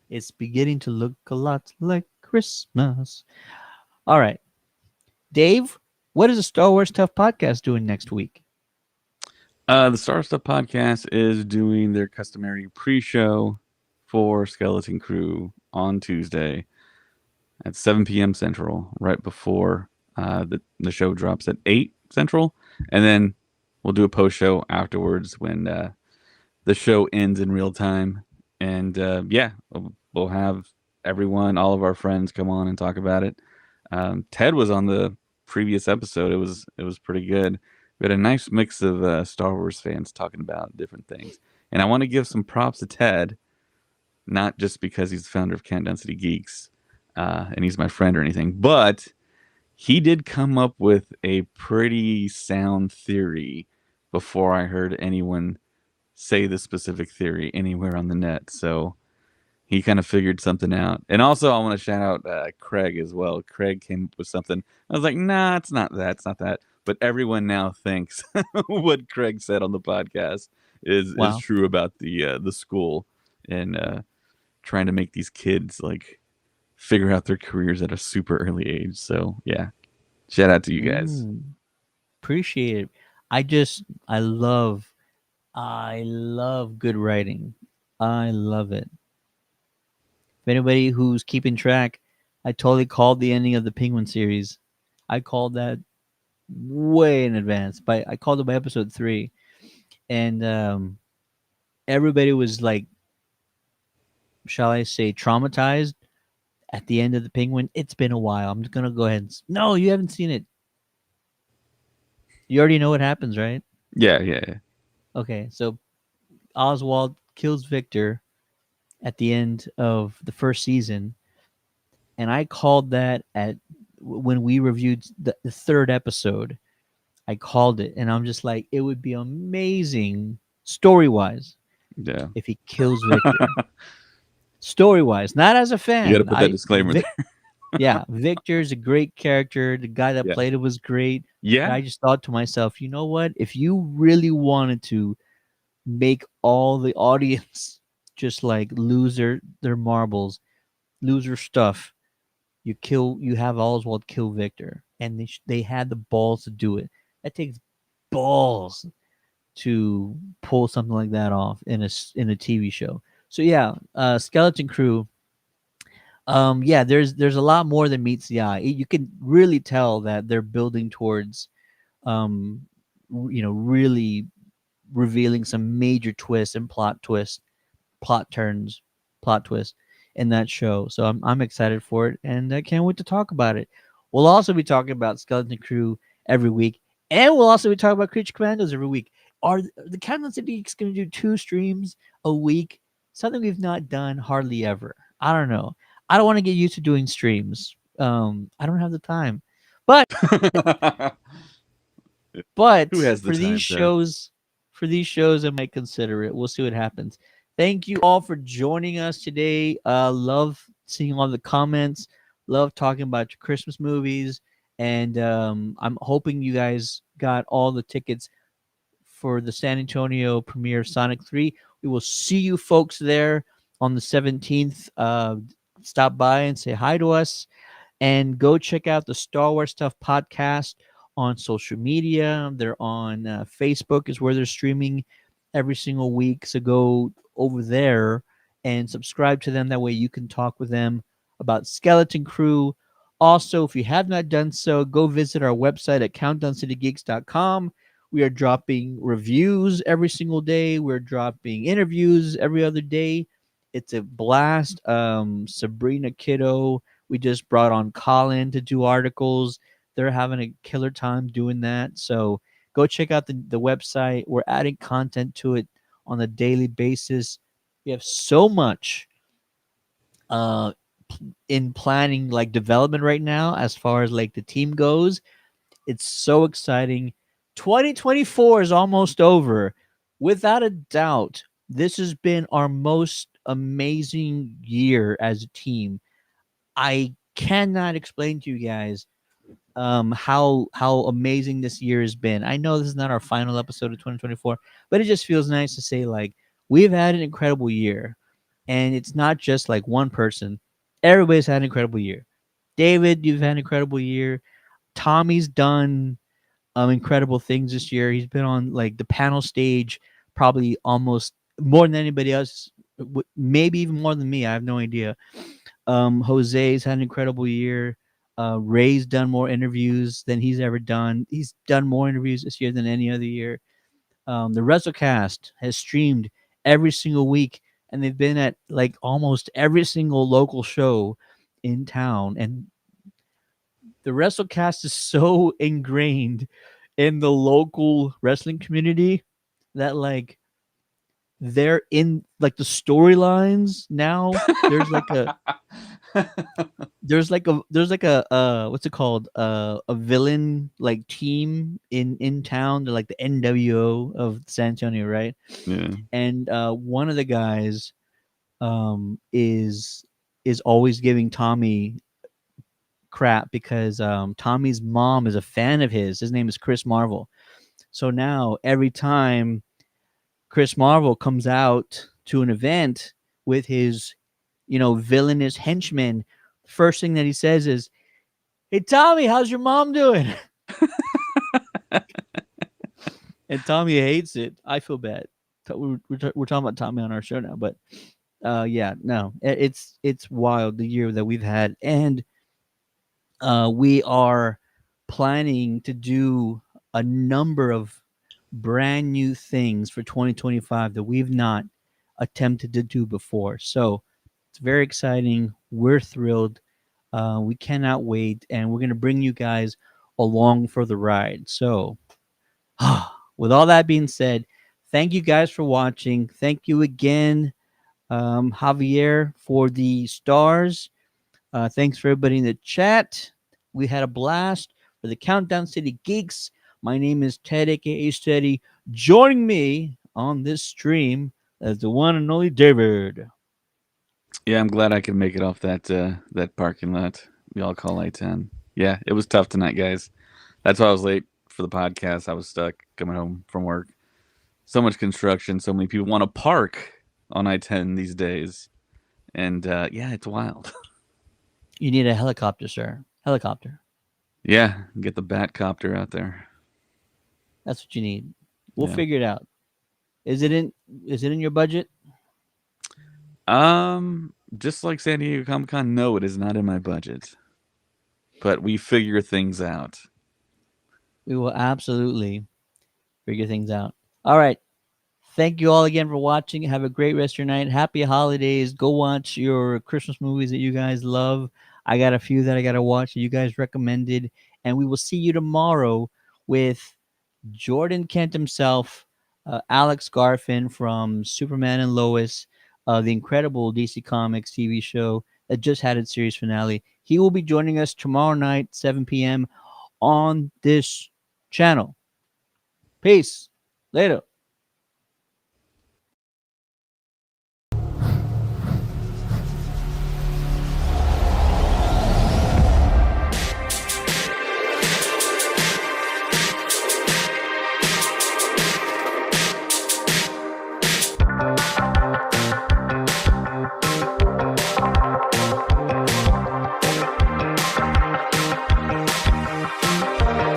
it's beginning to look a lot like Christmas. All right, Dave, what is the Star Wars Tough podcast doing next week? The Star Stuff podcast is doing their customary pre-show for Skeleton Crew on Tuesday at 7 p.m. Central, right before the show drops at 8 Central, and then we'll do a post show afterwards when the show ends in real time, and yeah, we'll have everyone, all of our friends, come on and talk about it. Ted was on the previous episode. It was pretty good. We had a nice mix of Star Wars fans talking about different things, and I want to give some props to Ted, not just because he's the founder of Countdown City Geeks, and he's my friend or anything, but he did come up with a pretty sound theory before I heard anyone say the specific theory anywhere on the net. So he kind of figured something out. And also, I want to shout out Craig as well. Craig came up with something. I was like, nah, it's not that. It's not that. But everyone now thinks what Craig said on the podcast is Wow. true about the school and trying to make these kids like figure out their careers at a super early age. So yeah, shout out to you guys. Mm, appreciate it. I just, I love good writing. I love it. If anybody who's keeping track, I totally called the ending of the Penguin series. I called that way in advance. I called it by episode 3, and everybody was like, shall I say, traumatized at the end of the Penguin. It's been a while. I'm just gonna go ahead. No, you haven't seen it. You already know what happens, right? Yeah, yeah, yeah. Okay, so Oswald kills Victor at the end of the first season, and I called that at when we reviewed the third episode. I called it, and I'm just like, it would be amazing story wise Yeah. if he kills Victor. Story wise, not as a You got to fan. put that disclaimer there. Yeah, Victor's a great character. The guy that Yeah. played it was great. But Yeah. I just thought to myself, you know what? If you really wanted to make all the audience just like lose their marbles, lose their stuff, you have Oswald kill Victor, and they had the balls to do it. That takes balls to pull something like that off in a TV show. So yeah, Skeleton Crew. Yeah, there's a lot more than meets the eye. You can really tell that they're building towards, um, really revealing some major twists and plot turns, plot twists in that show. So I'm excited for it, and I can't wait to talk about it. We'll also be talking about Skeleton Crew every week, and we'll also be talking about Creature Commandos every week. Are the Countdown City Geeks going to do 2 streams a week? Something we've not done hardly ever. I don't know. I don't want to get used to doing streams. I don't have the time, but Who has the for these time, Ted? shows, I might consider it. We'll see what happens. Thank you all for joining us today. Love seeing all the comments. Love talking about your Christmas movies, and I'm hoping you guys got all the tickets for the San Antonio premiere of Sonic 3. We will see you folks there on the 17th. Stop by and say hi to us, and go check out the Star Wars Stuff podcast on social media. They're on Facebook, is where they're streaming every single week. So go over there and subscribe to them. That way you can talk with them about Skeleton Crew. Also, if you have not done so, go visit our website at countdowncitygeeks.com. We are dropping reviews every single day. We're dropping interviews every other day. It's a blast. Sabrina Kiddo, we just brought on Colin to do articles. They're having a killer time doing that. So go check out the website. We're adding content to it on a daily basis. We have so much uh in planning, like development right now, as far as like the team goes. It's so exciting. 2024 is almost over. Without a doubt, this has been our most amazing year as a team. I cannot explain to you guys how amazing this year has been. I know this is not our final episode of 2024, but it just feels nice to say like we've had an incredible year, and it's not just like one person. Everybody's had an incredible year. David, you've had an incredible year. Tommy's done incredible things this year. He's been on like the panel stage probably almost more than anybody else, maybe even more than me. I have no idea. Jose's had an incredible year. Ray's done more interviews than he's ever done. He's done more interviews this year than any other year. The WrestleCast has streamed every single week, and they've been at like almost every single local show in town. And the WrestleCast is so ingrained in the local wrestling community that like they're in like the storylines now. There's like a what's it called, a villain like team in town. They're like the NWO of San Antonio, right? Yeah. And one of the guys is always giving Tommy crap because Tommy's mom is a fan of his name is Chris Marvel. So now every time Chris Marvel comes out to an event with his, villainous henchmen, first thing that he says is, "Hey Tommy, how's your mom doing?" And Tommy hates it. I feel bad. We're talking about Tommy on our show now, but yeah, no, it's wild the year that we've had, and we are planning to do a number of brand new things for 2025 that we've not attempted to do before. So it's very exciting. We're thrilled. We cannot wait, and we're going to bring you guys along for the ride. So, with all that being said, thank you guys for watching. Thank you again, Javier, for the stars. Thanks for everybody in the chat. We had a blast for the Countdown City Geeks. My name is Ted, aka Steady. Joining me on this stream is the one and only David. Yeah, I'm glad I could make it off that parking lot we all call I-10. Yeah, it was tough tonight, guys. That's why I was late for the podcast. I was stuck coming home from work. So much construction, so many people want to park on I-10 these days. And yeah, it's wild. You need a helicopter, sir. Helicopter. Yeah, get the Batcopter out there. That's what you need. We'll Yeah. figure it out. Is it in your budget? Just like San Diego Comic Con, no, it is not in my budget. But we figure things out. We will absolutely figure things out. All right. Thank you all again for watching. Have a great rest of your night. Happy holidays. Go watch your Christmas movies that you guys love. I got a few that I got to watch that you guys recommended. And we will see you tomorrow with Jordan Kent himself, Alex Garfin from Superman and Lois, the incredible DC Comics TV show that just had its series finale. He will be joining us tomorrow night, 7 p.m. on this channel. Peace. Later.